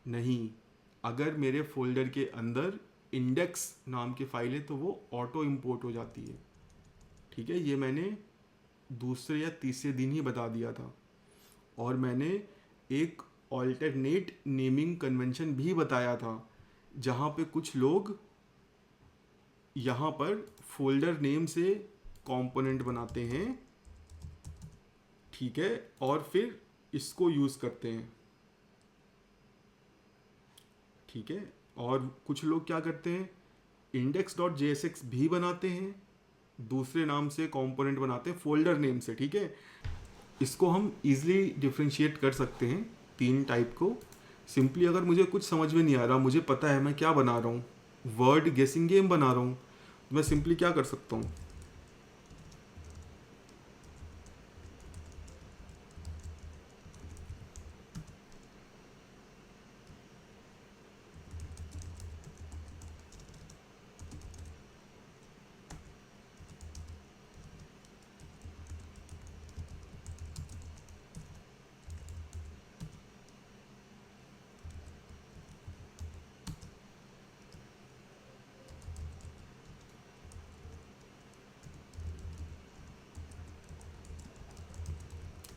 नहीं. अगर मेरे फोल्डर के अंदर इंडेक्स नाम की फाइल है तो वो ऑटो इंपोर्ट हो जाती है. ठीक है, ये मैंने दूसरे या तीसरे दिन ही बता दिया था. और मैंने एक ऑल्टरनेट नेमिंग कन्वेंशन भी बताया था जहाँ पे कुछ लोग यहाँ पर फोल्डर नेम से कंपोनेंट बनाते हैं. ठीक है, और फिर इसको यूज़ करते हैं. ठीक है, और कुछ लोग क्या करते हैं, index.jsx भी बनाते हैं, दूसरे नाम से कंपोनेंट बनाते हैं फोल्डर नेम से. ठीक है, इसको हम इजीली डिफरेंशिएट कर सकते हैं 3 टाइप को. सिंपली अगर मुझे कुछ समझ में नहीं आ रहा, मुझे पता है मैं क्या बना रहा हूँ, वर्ड गेसिंग गेम बना रहा हूँ, तो मैं सिंपली क्या कर सकता हूँ,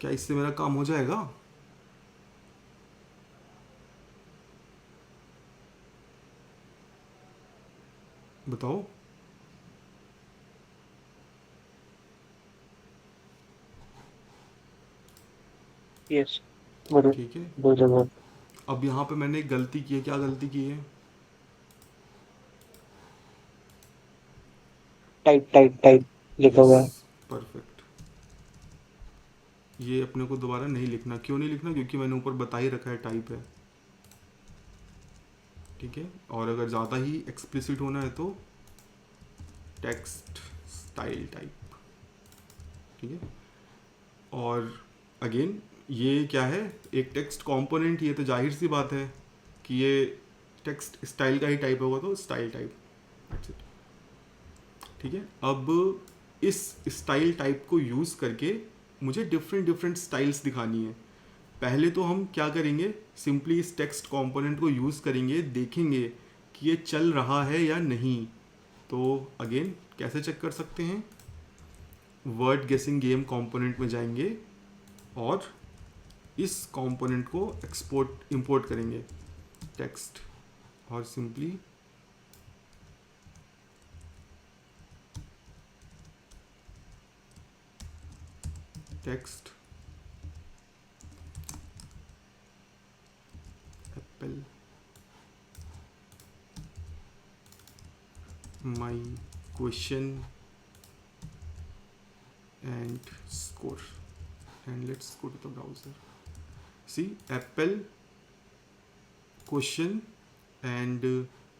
क्या इससे मेरा काम हो जाएगा? बताओ. Yes, बरोबर. ठीक है, बरोबर. अब यहाँ पे मैंने एक गलती की है. क्या गलती की है? टाइप लिखा हुआ है. परफेक्ट. ये अपने को दोबारा नहीं लिखना। क्यों नहीं लिखना? क्योंकि मैंने ऊपर बता ही रखा है टाइप है, ठीक है। और अगर ज़्यादा ही एक्सप्लिसिट होना है तो टेक्स्ट स्टाइल टाइप, ठीक है। और अगेन ये क्या है, एक टेक्स्ट कंपोनेंट, ये तो जाहिर सी बात है कि ये टेक्स्ट स्टाइल का ही टाइप होगा, तो स्टाइल टाइप, दैट्स इट, ठीक है। अब इस स्टाइल टाइप को यूज़ करके मुझे डिफरेंट स्टाइल्स दिखानी है। पहले तो हम क्या करेंगे, सिंपली इस टेक्स्ट कंपोनेंट को यूज़ करेंगे, देखेंगे कि ये चल रहा है या नहीं। तो अगेन कैसे चेक कर सकते हैं, वर्ड गेसिंग गेम कंपोनेंट में जाएंगे और इस कंपोनेंट को एक्सपोर्ट इंपोर्ट करेंगे टेक्स्ट, और simply text Apple my question and score, and let's go to the browser. See, apple question and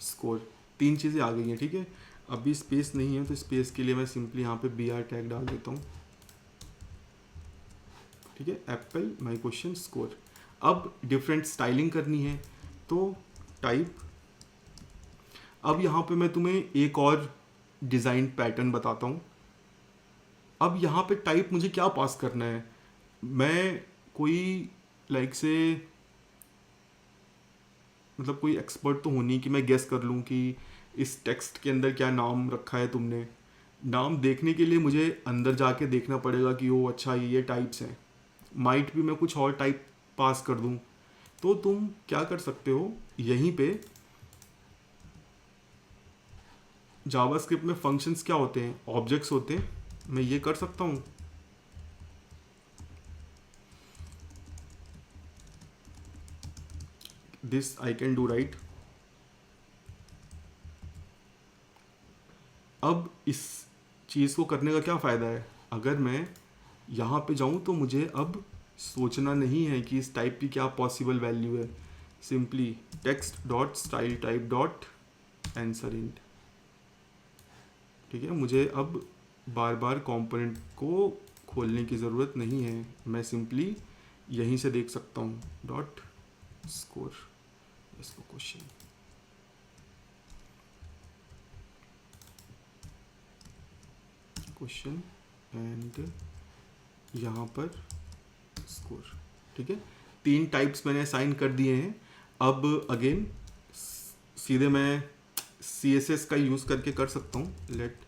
score, तीन चीज़ें आ गई हैं, ठीक है। अभी स्पेस नहीं है तो स्पेस के लिए मैं सिंपली यहाँ पे br टैग डाल देता हूँ, ठीक है। Apple my question score. अब डिफरेंट स्टाइलिंग करनी है तो टाइप। अब यहाँ पे मैं तुम्हें एक और डिज़ाइन पैटर्न बताता हूँ। अब यहाँ पे टाइप मुझे क्या पास करना है, मैं कोई लाइक से मतलब कोई एक्सपर्ट तो होनी कि मैं गेस कर लूँ कि इस टेक्स्ट के अंदर क्या नाम रखा है तुमने। नाम देखने के लिए मुझे अंदर जाके देखना पड़ेगा कि वो अच्छा ये टाइप्स हैं। माइट भी मैं कुछ और टाइप पास कर दूँ। तो तुम क्या कर सकते हो, यहीं पे जावास्क्रिप्ट में फंक्शंस क्या होते हैं, ऑब्जेक्ट्स होते हैं। मैं ये कर सकता हूँ, this I can do right. अब इस चीज़ को करने का क्या फ़ायदा है, अगर मैं यहाँ पे जाऊँ तो मुझे अब सोचना नहीं है कि इस टाइप की क्या पॉसिबल वैल्यू है। Simply text dot style type dot answer int, ठीक है। मुझे अब बार बार कंपोनेंट को खोलने की ज़रूरत नहीं है, मैं सिंपली यहीं से देख सकता हूँ डॉट स्कोर, इसको क्वेश्चन, क्वेश्चन एंड यहाँ पर स्कोर, ठीक है। तीन टाइप्स मैंने असाइन कर दिए हैं। अब अगेन सीधे मैं CSS का यूज़ करके कर सकता हूँ, let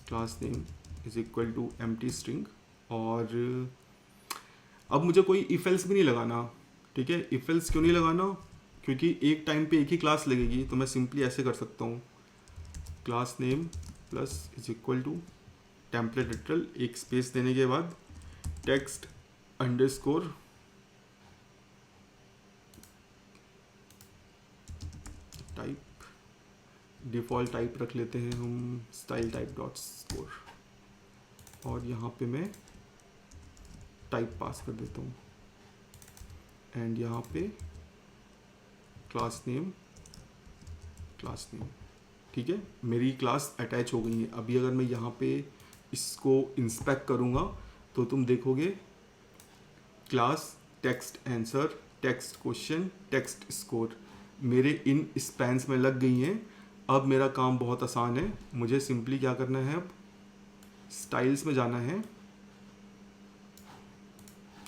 class name is equal to empty string. और अब मुझे कोई इफ एल्स भी नहीं लगाना, ठीक है। इफ एल्स क्यों नहीं लगाना, क्योंकि एक टाइम पे एक ही क्लास लगेगी। तो मैं सिंपली ऐसे कर सकता हूँ, class name plus is equal to template literal, एक स्पेस देने के बाद text underscore type, default type रख लेते हैं हम स्टाइल टाइप डॉट स्कोर, और यहाँ पे मैं टाइप पास कर देता हूँ एंड यहाँ पे क्लास नेम, ठीक है। मेरी क्लास अटैच हो गई है। अभी अगर मैं यहाँ पे इसको इंस्पेक्ट करूँगा तो तुम देखोगे class text answer, text question, text score मेरे इन स्पैन्स में लग गई हैं। अब मेरा काम बहुत आसान है, मुझे सिंपली क्या करना है, अब स्टाइल्स में जाना है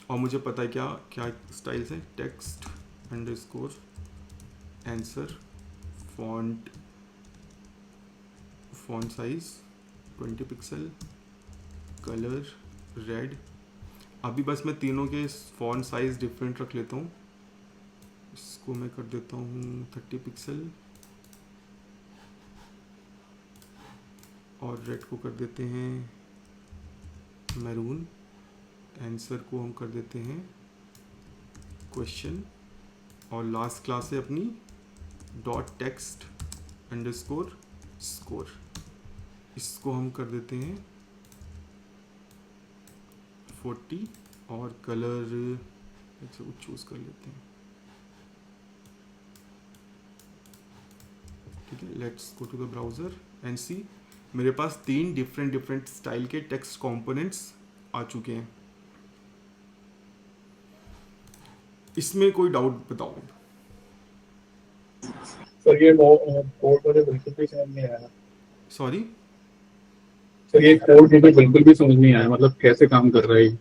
और मुझे पता है क्या क्या स्टाइल्स हैं, text underscore answer, font size 20 pixel, colour red. अभी बस मैं तीनों के फॉन्ट साइज डिफरेंट रख लेता हूँ। इसको मैं कर देता हूँ 30 पिक्सल और रेड को कर देते हैं मैरून, आंसर को हम कर देते हैं क्वेश्चन, और लास्ट क्लास है अपनी डॉट टेक्स्ट अंडरस्कोर स्कोर, इसको हम कर देते हैं 40 और कलर ऐसे कुछ चूज़ कर लेते हैं। ठीक है, let's go to the browser and see. मेरे पास 3 डिफरेंट स्टाइल के टेक्स्ट कंपोनेंट्स आ चुके हैं। इसमें कोई डाउट बताओ। सर ये कोड मुझे बिल्कुल भी समझ नहीं आया। सॉरी, सर ये कोड मुझे बिल्कुल भी समझ नहीं आया, मतलब कैसे काम कर रहा है ये?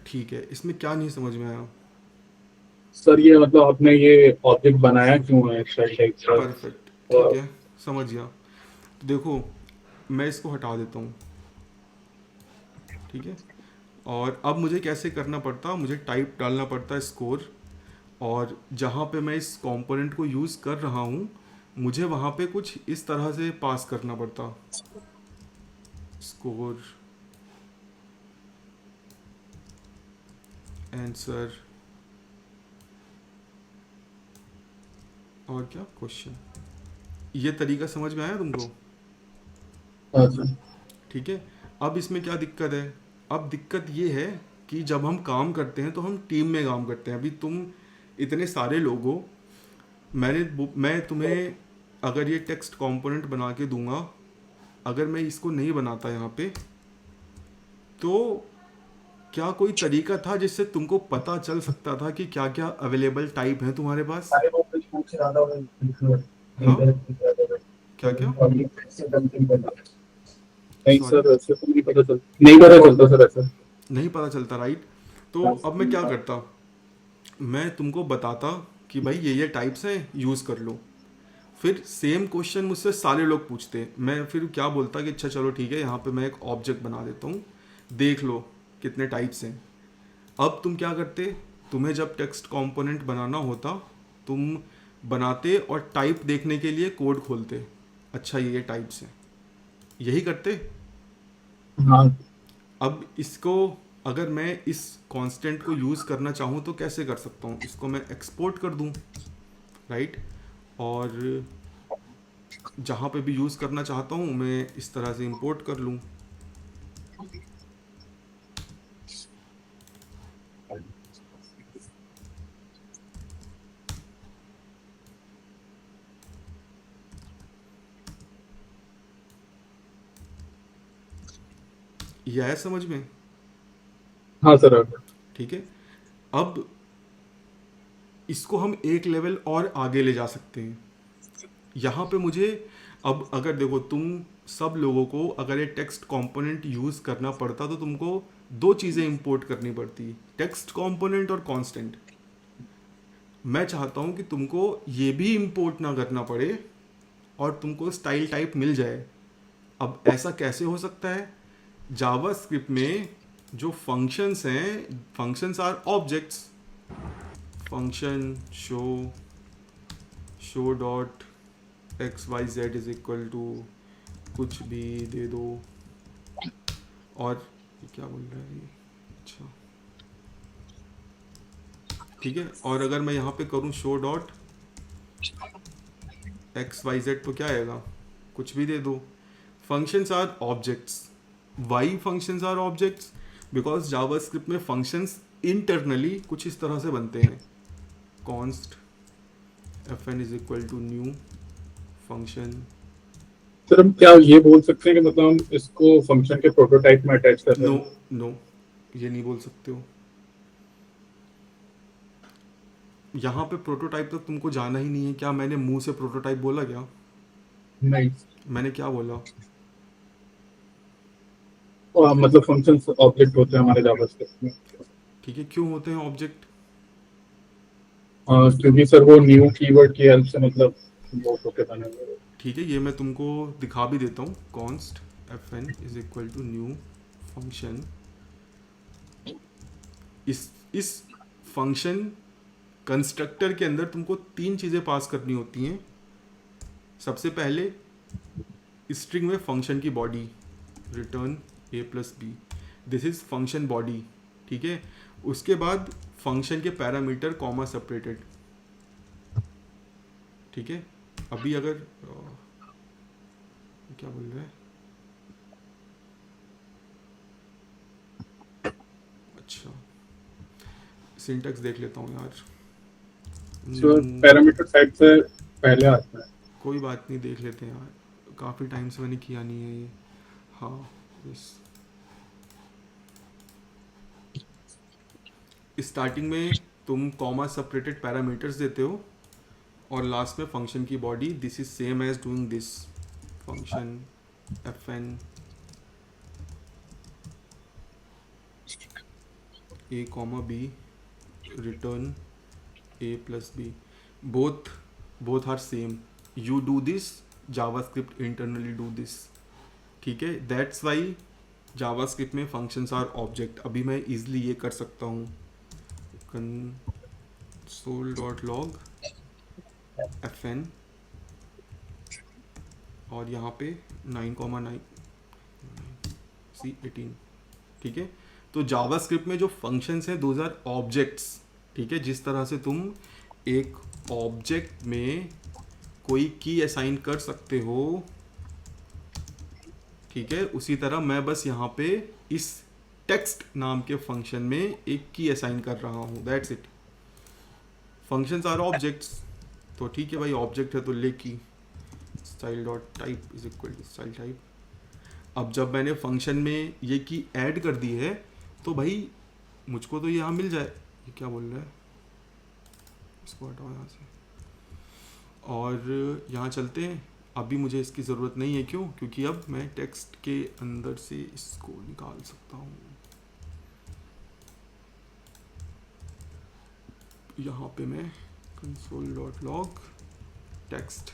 ठीक है, इसमें क्या नहीं समझ में आया? सर ये मतलब आपने ये ऑब्जेक्ट बनाया क्यों है एक्स्ट्रा टाइप का? परफेक्ट, ठीक है, समझ गया। तो देखो, मैं इसको हटा देता हूँ। ठीक है, और अब मुझे कैसे करना पड़ता, मुझे टाइप डालना पड़ता है स्कोर, और जहाँ पे मैं इस कंपोनेंट को यूज़ कर रहा हूँ मुझे वहाँ पे कुछ इस तरह से पास करना पड़ता, स्कोर आंसर और क्या क्वेश्चन। ये तरीका समझ में आया तुमको? हाँ सर। ठीक है, अब इसमें क्या दिक्कत है? अब दिक्कत ये है कि जब हम काम करते हैं तो हम टीम में काम करते हैं। अभी तुम इतने सारे लोग हो, मैं तुम्हें अगर ये टेक्स्ट कंपोनेंट बना के दूंगा, अगर मैं इसको नहीं बनाता यहाँ पे, तो क्या कोई तरीका था जिससे तुमको पता चल सकता था कि क्या क्या अवेलेबल टाइप हैं तुम्हारे पास? हाँ, क्या क्या? नहीं सॉरी, सर, ऐसे तो नहीं पता चलता सर ऐसा। नहीं पता चलता, राइट? तो अब मैं क्या करता, मैं तुमको बताता कि भाई ये टाइप्स हैं, यूज़ कर लो। फिर सेम क्वेश्चन मुझसे सारे लोग पूछते, मैं फिर क्या बोलता कि अच्छा चलो ठीक है, यहाँ पे मैं एक ऑब्जेक्ट बना देता हूँ, देख लो कितने टाइप्स हैं। अब तुम क्या करते, तुम्हें जब टेक्स्ट कंपोनेंट बनाना होता, तुम बनाते और टाइप देखने के लिए कोड खोलते, अच्छा ये टाइप्स हैं, यही करते। हाँ अब इसको अगर मैं इस कांस्टेंट को यूज़ करना चाहूँ तो कैसे कर सकता हूँ? इसको मैं एक्सपोर्ट कर दूँ, राइट? और जहाँ पे भी यूज़ करना चाहता हूँ मैं इस तरह से इंपोर्ट कर लूँ। यह है समझ में? हाँ सर। ठीक है, अब इसको हम एक लेवल और आगे ले जा सकते हैं। यहाँ पे मुझे अब अगर देखो, तुम सब लोगों को अगर ये टेक्स्ट कंपोनेंट यूज़ करना पड़ता तो तुमको 2 चीज़ें इंपोर्ट करनी पड़ती, टेक्स्ट कंपोनेंट और कांस्टेंट। मैं चाहता हूँ कि तुमको ये भी इंपोर्ट ना करना पड़े और तुमको स्टाइल टाइप मिल जाए। अब ऐसा कैसे हो सकता है? जावास्क्रिप्ट में जो फंक्शंस हैं, functions are objects. Function show dot X Y Z is equal to कुछ भी दे दो, और ये क्या बोल रहा है ये? अच्छा ठीक है, और अगर मैं यहाँ पे करूँ show dot X Y Z तो क्या आएगा? कुछ भी दे दो। Functions are objects. Why functions are objects? Because JavaScript में फंक्शंस इंटरनली कुछ इस तरह से बनते हैं, const fn is equal to new function. Sir हम क्या ये बोल सकते हैं कि मतलब हम इसको फंक्शन के प्रोटोटाइप में अटैच कर रहे नो हैं? नो, ये नहीं बोल सकते हो। यहाँ पे प्रोटोटाइप तक तुमको जाना ही नहीं है। क्या मैंने मुंह से प्रोटोटाइप बोला क्या? नहीं। मैंने क्या बोला? मतलब फंक्शंस ऑब्जेक्ट होते हैं हमारे जावास्क्रिप्ट में। ठीक है, क्यों होते हैं ऑब्जेक्ट? क्योंकि सर वो न्यू कीवर्ड की हेल्प से मतलब वो होके बने हुए। ठीक है, ये मैं तुमको दिखा भी देता हूँ। Const fn is equal to new function. इस फंक्शन कंस्ट्रक्टर के अंदर तुमको 3 चीज़ें पास करनी होती हैं। सबसे पहले स्ट्रिंग में फंक्शन की body, return a plus B, this is function body. ठीक है, उसके बाद फंक्शन के पैरामीटर कॉमा सेपरेटेड। ठीक है, अभी अगर क्या बोल रहा है, अच्छा सिंटैक्स देख लेता हूँ यार। सो पैरामीटर साइड से पहले आता है। कोई बात नहीं, देख लेते हैं यार, काफ़ी टाइम से मैंने किया नहीं है ये। हाँ यस, स्टार्टिंग में तुम कॉमा सेपरेटेड पैरामीटर्स देते हो और लास्ट में फंक्शन की body, this is same as doing this function fn a comma b return a plus b, both are same, you do this, javascript internally do this, ठीक है। That's why JavaScript में functions are object. अभी मैं easily ये कर सकता हूँ, console.log fn और यहाँ पे 9,9 C18, ठीक है। तो जावास्क्रिप्ट में जो फंक्शंस हैं दोज आर ऑब्जेक्ट्स, ठीक है। जिस तरह से तुम एक ऑब्जेक्ट में कोई की असाइन कर सकते हो, ठीक है, उसी तरह मैं बस यहाँ पे इस टेक्स्ट नाम के फंक्शन में एक की असाइन कर रहा हूँ, that's it. Functions are objects, तो ठीक है भाई, ऑब्जेक्ट है तो ले की style dot type is equal to style type. अब जब मैंने फंक्शन में ये की ऐड कर दी है तो भाई मुझको तो यहाँ मिल जाए। ये क्या बोल रहा है, इसको हटाओ यहाँ से और यहाँ चलते हैं। अभी मुझे इसकी ज़रूरत नहीं है, क्यों? क्योंकि अब मैं टेक्स्ट के अंदर से इसको निकाल सकता हूँ। यहाँ पे मैं console.log टेक्स्ट,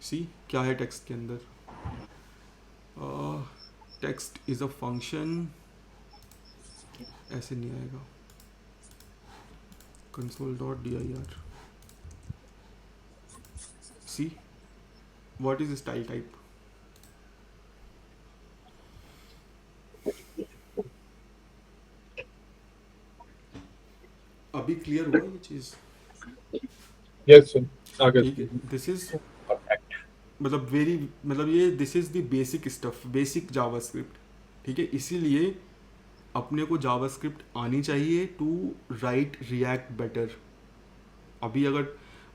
सी क्या है टेक्स्ट के अंदर, टेक्स्ट इज़ अ फंक्शन, ऐसे नहीं आएगा, console.dir, see what is style type, अभी क्लियर हुआ ये चीज़? यस सर, आगे ठीक है, दिस इज मतलब ये this is the basic stuff, basic JavaScript, ठीक है। इसीलिए अपने को जावास्क्रिप्ट आनी चाहिए टू राइट रिएक्ट बेटर। अभी अगर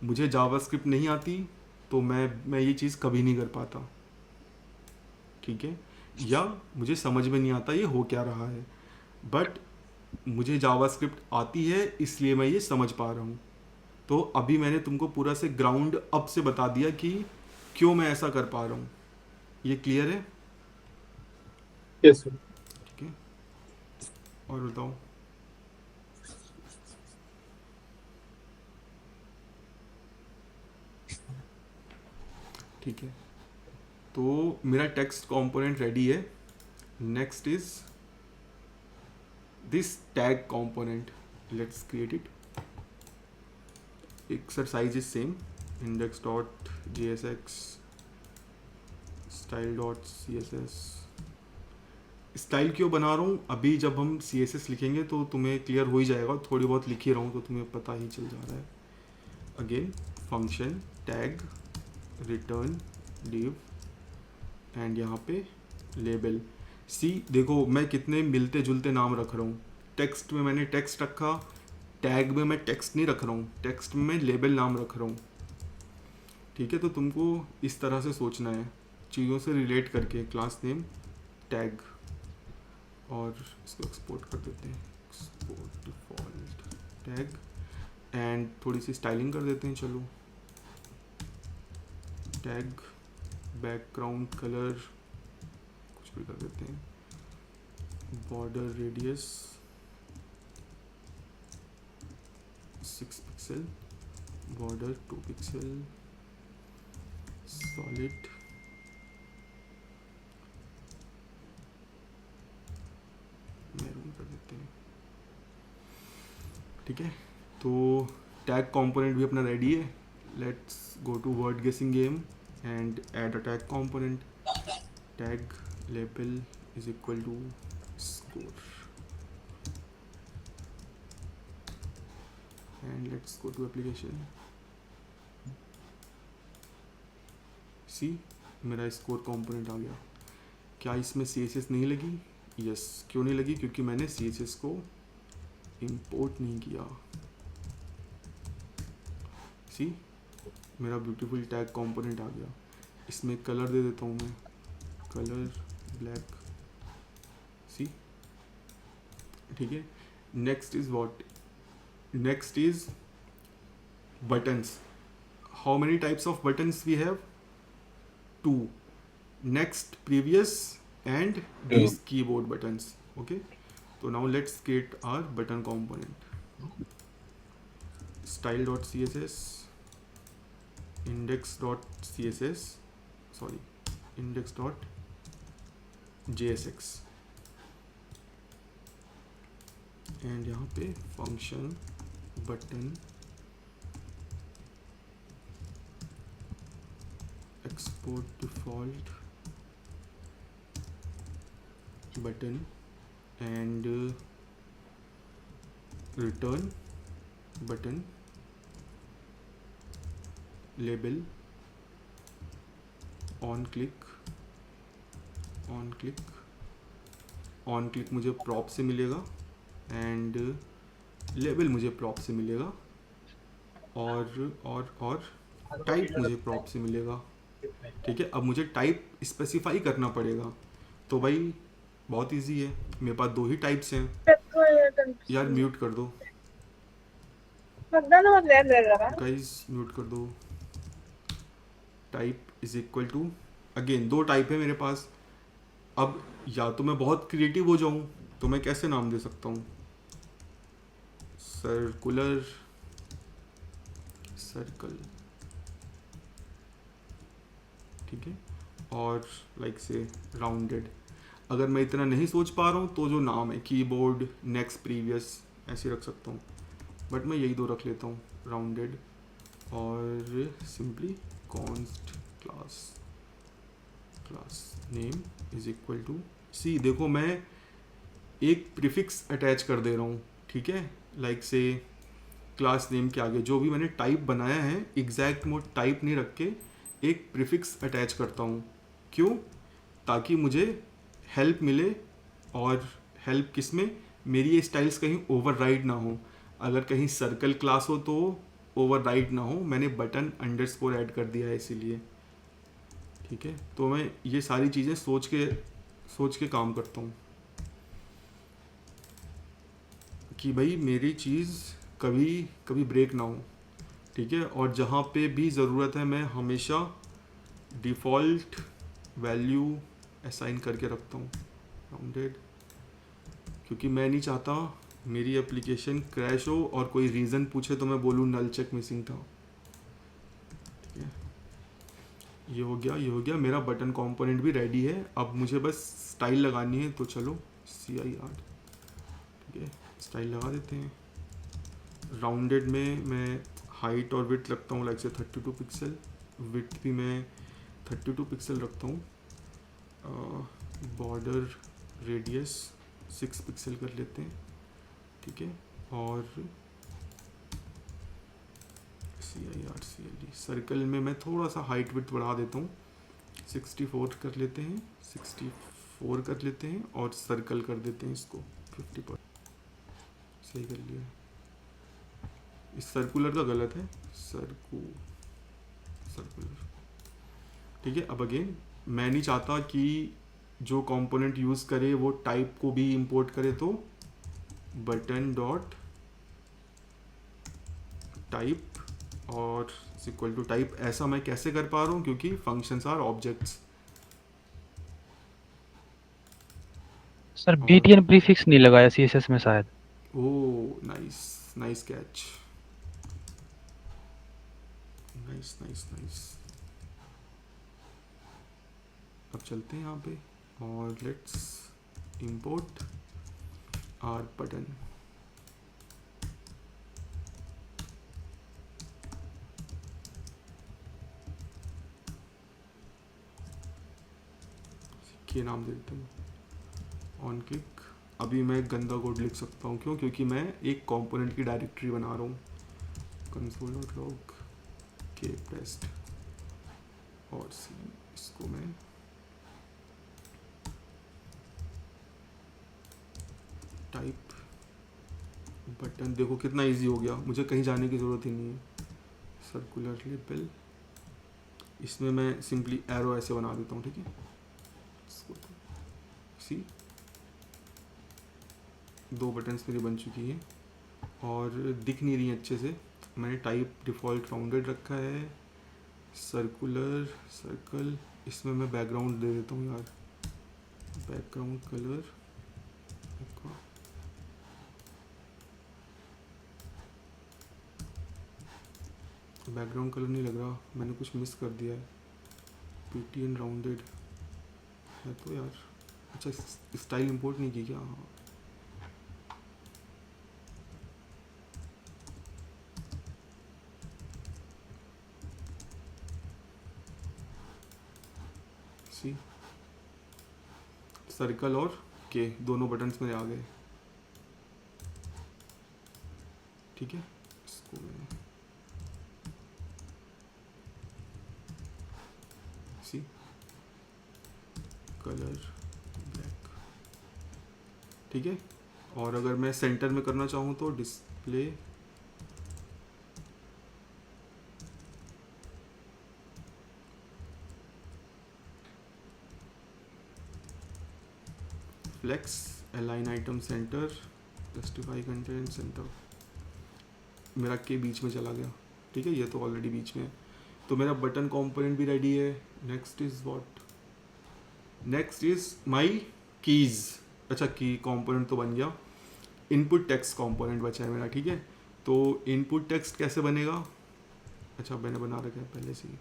मुझे जावास्क्रिप्ट नहीं आती तो मैं ये चीज़ कभी नहीं कर पाता, ठीक है। या मुझे समझ में नहीं आता ये हो क्या रहा है, बट मुझे जावास्क्रिप्ट आती है इसलिए मैं ये समझ पा रहा हूँ। तो अभी मैंने तुमको पूरा से ग्राउंड अप से बता दिया कि क्यों मैं ऐसा कर पा रहा हूँ। ये क्लियर है? Yes sir. ठीक है, और बताओ। ठीक है, तो मेरा टेक्स्ट कंपोनेंट रेडी है। Next is this tag component, let's create it. Exercise is same, index.jsx style.css। Style क्यों बना रहा हूँ? अभी जब हम CSS लिखेंगे तो तुम्हें क्लियर हो ही जाएगा, थोड़ी बहुत लिख ही रहा हूँ तो तुम्हें पता ही चल जा रहा है। Again function tag return div and यहाँ पे लेबल। सी देखो मैं कितने मिलते जुलते नाम रख रहा हूँ। टेक्स्ट में मैंने टेक्स्ट रखा, टैग में मैं टेक्स्ट नहीं रख रहा हूँ, टेक्स्ट में मैं लेबल नाम रख रहा हूँ, ठीक है। तो तुमको इस तरह से सोचना है, चीज़ों से रिलेट करके। क्लास नेम टैग, और इसको एक्सपोर्ट कर देते हैं, एक्सपोर्ट डिफॉल्ट टैग, एंड थोड़ी सी स्टाइलिंग कर देते हैं। चलो टैग बैकग्राउंड कलर कुछ भी कर देते हैं, border radius 6 pixel, border 2 pixel, solid maroon कर देते हैं, ठीक है। तो टैग कंपोनेंट भी अपना रेडी है। Let's go to word guessing game and add a tag component. Tag label is equal to score and let's go to application. See मेरा स्कोर कंपोनेंट आ गया। क्या इसमें CSS नहीं लगी? यस। क्यों नहीं लगी? क्योंकि मैंने CSS को इंपोर्ट नहीं किया। सी मेरा ब्यूटीफुल टैग कंपोनेंट आ गया। इसमें कलर दे देता हूँ मैं, कलर ब्लैक। सी ठीक है। Next is what, next is buttons. How many types of buttons we have? 2. Next, previous and these keyboard buttons. Okay, so now let's create our button component. Style.css, index.css, sorry, index.jsx, and यहाँ पे function button export default button and return button label on click मुझे prop से मिलेगा and label मुझे prop से मिलेगा और type मुझे prop से मिलेगा। ठीक है, अब मुझे टाइप स्पेसिफाई करना पड़ेगा। तो भाई बहुत इजी है, मेरे पास 2 ही टाइप्स हैं यार। म्यूट कर दो गाइस, म्यूट कर दो। Type is equal to, again 2 type है मेरे पास। अब या तो मैं बहुत क्रिएटिव हो जाऊं तो मैं कैसे नाम दे सकता हूं, सर्कुलर, सर्कल, ठीक है, और लाइक से राउंडेड। अगर मैं इतना नहीं सोच पा रहा हूँ तो जो नाम है कीबोर्ड, नेक्स्ट, प्रीवियस, ऐसे रख सकता हूँ, बट मैं यही 2 रख लेता हूँ, राउंडेड और simply const class name is equal to. See देखो मैं एक प्रीफिक्स अटैच कर दे रहा हूँ, ठीक है, लाइक से क्लास नेम के आगे जो भी मैंने टाइप बनाया है एग्जैक्ट मोड टाइप नहीं रख के एक प्रीफिक्स अटैच करता हूँ। क्यों? ताकि मुझे हेल्प मिले, और हेल्प किस में, मेरी ये स्टाइल्स कहीं ओवरराइड ना हो। अगर कहीं सर्कल क्लास हो तो ओवरराइड ना हो, मैंने बटन अंडरस्कोर ऐड कर दिया है इसीलिए। ठीक है, तो मैं ये सारी चीज़ें सोच के काम करता हूँ कि भाई मेरी चीज़ कभी ब्रेक ना हो। ठीक है, और जहाँ पे भी ज़रूरत है मैं हमेशा डिफ़ॉल्ट वैल्यू असाइन करके रखता हूँ राउंडेड, क्योंकि मैं नहीं चाहता मेरी एप्लीकेशन क्रैश हो और कोई रीज़न पूछे तो मैं बोलूँ नल चेक मिसिंग था। ठीक है, ये हो गया, मेरा बटन कंपोनेंट भी रेडी है। अब मुझे बस स्टाइल लगानी है, तो चलो CIR, ठीक है, स्टाइल लगा देते हैं। राउंडेड में मैं हाइट और विड्थ रखता हूँ लाइक से 32 पिक्सल, विड्थ भी मैं 32 पिक्सल रखता हूँ। बॉर्डर रेडियस 6 पिक्सल कर लेते हैं, ठीक है, और CIR CLE सर्कल में मैं थोड़ा सा हाइट विड्थ बढ़ा देता हूँ, 64 कर लेते हैं, 64 कर लेते हैं, और सर्कल कर देते हैं इसको 50%। सही कर लिया, इस सर्कुलर का गलत है, सर्कुलर। ठीक है, अब अगेन मैं नहीं चाहता कि जो कंपोनेंट यूज़ करे वो टाइप को भी इंपोर्ट करे, तो बटन डॉट टाइप और इक्वल टू टाइप। ऐसा मैं कैसे कर पा रहा हूँ, क्योंकि functions are objects. Sir BTN prefix नहीं लगाया CSS में शायद। Oh nice catch, nice. अब चलते हैं यहाँ पे और लेट्स इंपोर्ट आर बटन। के नाम दे देते हैं ऑन क्लिक। अभी मैं गंदा कोड लिख सकता हूँ, क्योंकि मैं एक कंपोनेंट की डायरेक्टरी बना रहा हूँ, console.log के टेस्ट, और इसको मैं टाइप बटन देखो कितना इजी हो गया, मुझे कहीं जाने की ज़रूरत ही नहीं है। सर्कुलर लेबल, इसमें मैं सिंपली एरो ऐसे बना देता हूँ, ठीक है। सी 2 बटन्स मेरी बन चुकी हैं और दिख नहीं रही अच्छे से। मैंने टाइप डिफ़ॉल्ट राउंडेड रखा है, सर्कुलर सर्कल, इसमें मैं बैकग्राउंड दे देता हूँ यार, बैकग्राउंड कलर बैकग्राउंड कलर नहीं लग रहा, मैंने कुछ मिस कर दिया है। PTN राउंडेड है तो यार, अच्छा स्टाइल इंपोर्ट नहीं की क्या? हाँ सी सर्कल और के दोनों बटन्स मेरे आ गए, ठीक है। इसको मैं सी कलर ब्लैक, ठीक है। और अगर मैं सेंटर में करना चाहूँ तो display flex, align item center, justify content center, मेरा के बीच में चला गया, ठीक है। ये तो ऑलरेडी बीच में है, तो मेरा बटन कंपोनेंट भी रेडी है। Next is what, next is my keys. अच्छा की कंपोनेंट तो बन गया, इनपुट टेक्स्ट कंपोनेंट बचा है मेरा, ठीक है। तो इनपुट टेक्स्ट कैसे बनेगा, अच्छा मैंने बना रखा है पहले से ही,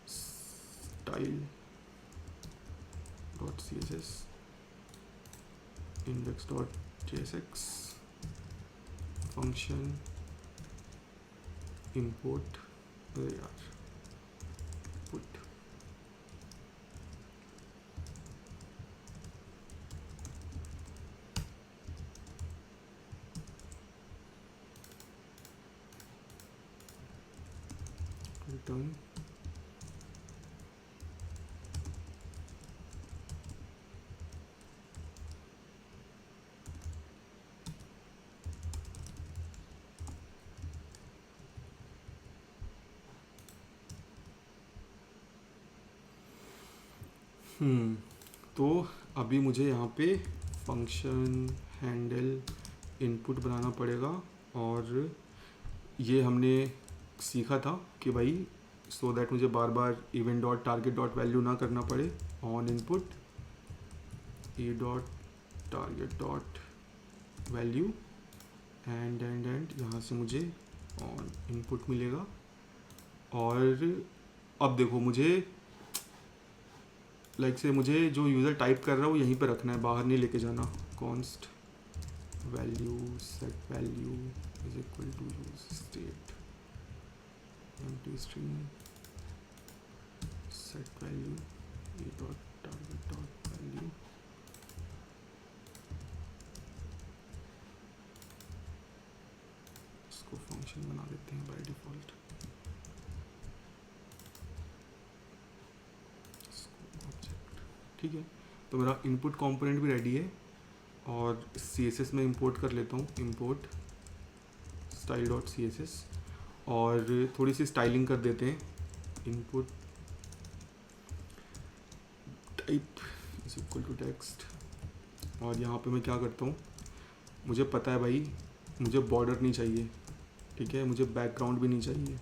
style dot CSS index dot JSX function import, अरे यार put return तो अभी मुझे यहाँ पे फंक्शन हैंडल इनपुट बनाना पड़ेगा। और ये हमने सीखा था कि भाई सो दैट मुझे बार बार event dot target dot value ना करना पड़े, on input e dot target dot value and यहाँ से मुझे ऑन इनपुट मिलेगा। और अब देखो मुझे लाइक से मुझे जो यूज़र टाइप कर रहा है वो यहीं पे रखना है, बाहर नहीं लेके जाना। Const value set value is equal to use state empty string set value e dot target dot value, इसको फंक्शन बना देते हैं बाय डिफ़ॉल्ट। ठीक है, तो मेरा इनपुट कंपोनेंट भी रेडी है और CSS में इंपोर्ट कर लेता हूँ, इंपोर्ट स्टाइल डॉट CSS, और थोड़ी सी स्टाइलिंग कर देते हैं। Input type is equal to text, और यहाँ पे मैं क्या करता हूँ, मुझे पता है भाई मुझे बॉर्डर नहीं चाहिए, ठीक है, मुझे बैकग्राउंड भी नहीं चाहिए,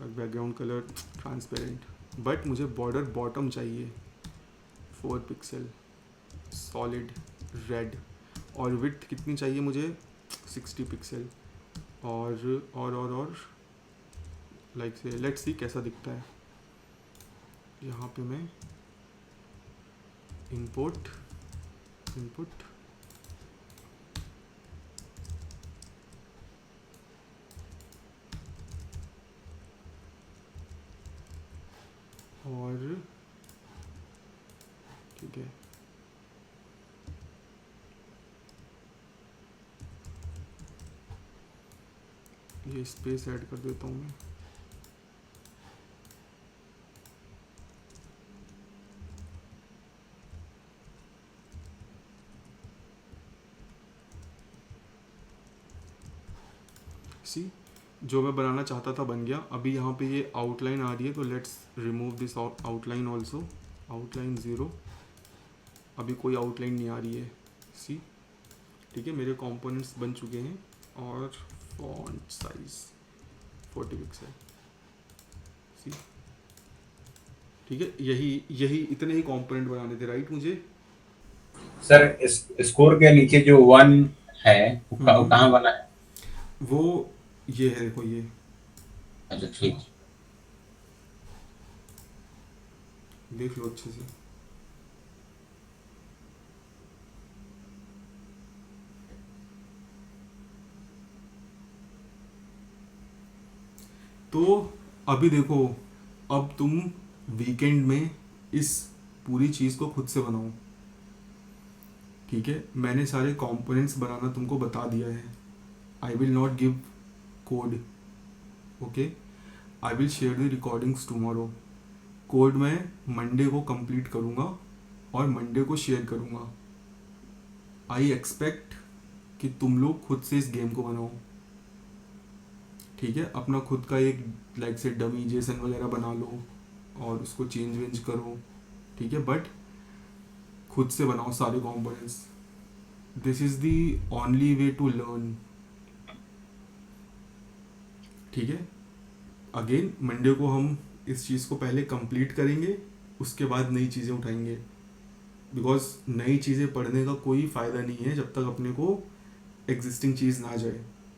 और बैकग्राउंड कलर ट्रांसपेरेंट, बट मुझे बॉर्डर बॉटम चाहिए 4 पिक्सल सॉलिड रेड, और विड्थ कितनी चाहिए मुझे 60 पिक्सल, और लाइक से लेट्स सी कैसा दिखता है। यहाँ पे मैं इनपुट और ठीक है, ये स्पेस ऐड कर देता हूँ मैं। सी जो मैं बनाना चाहता था बन गया। अभी यहाँ पे ये आउटलाइन आ रही है तो let's remove this outline also, outline 0। अभी कोई आउटलाइन नहीं आ रही है, सी ठीक है। मेरे कंपोनेंट्स बन चुके हैं और फॉन्ट साइज 40 पिक्सल, सी ठीक है। यही इतने ही कंपोनेंट बनाने थे राइट मुझे। सर स्कोर के नीचे जो 1 है वो कहाँ बना है? वो ये है, देखो ये। अच्छा ठीक। देख लो अच्छे से। तो अभी देखो, अब तुम वीकेंड में इस पूरी चीज़ को खुद से बनाओ, ठीक है। मैंने सारे कंपोनेंट्स बनाना तुमको बता दिया है। I will not give code, okay. I will share the recordings tomorrow. Code मैं मंडे को कंप्लीट करूँगा और मंडे को शेयर करूँगा। आई एक्सपेक्ट कि तुम लोग खुद से इस गेम को बनाओ, ठीक है। अपना खुद का एक लाइक से डमी जेसन वगैरह बना लो और उसको चेंज वेंज करो, ठीक है। बट खुद से बनाओ सारे components. This is the only way to learn, ठीक है। अगेन मंडे को हम इस चीज़ को पहले कंप्लीट करेंगे, उसके बाद नई चीज़ें उठाएंगे। बिकॉज नई चीज़ें पढ़ने का कोई फ़ायदा नहीं है जब तक अपने को एग्जिस्टिंग चीज़ ना जाए।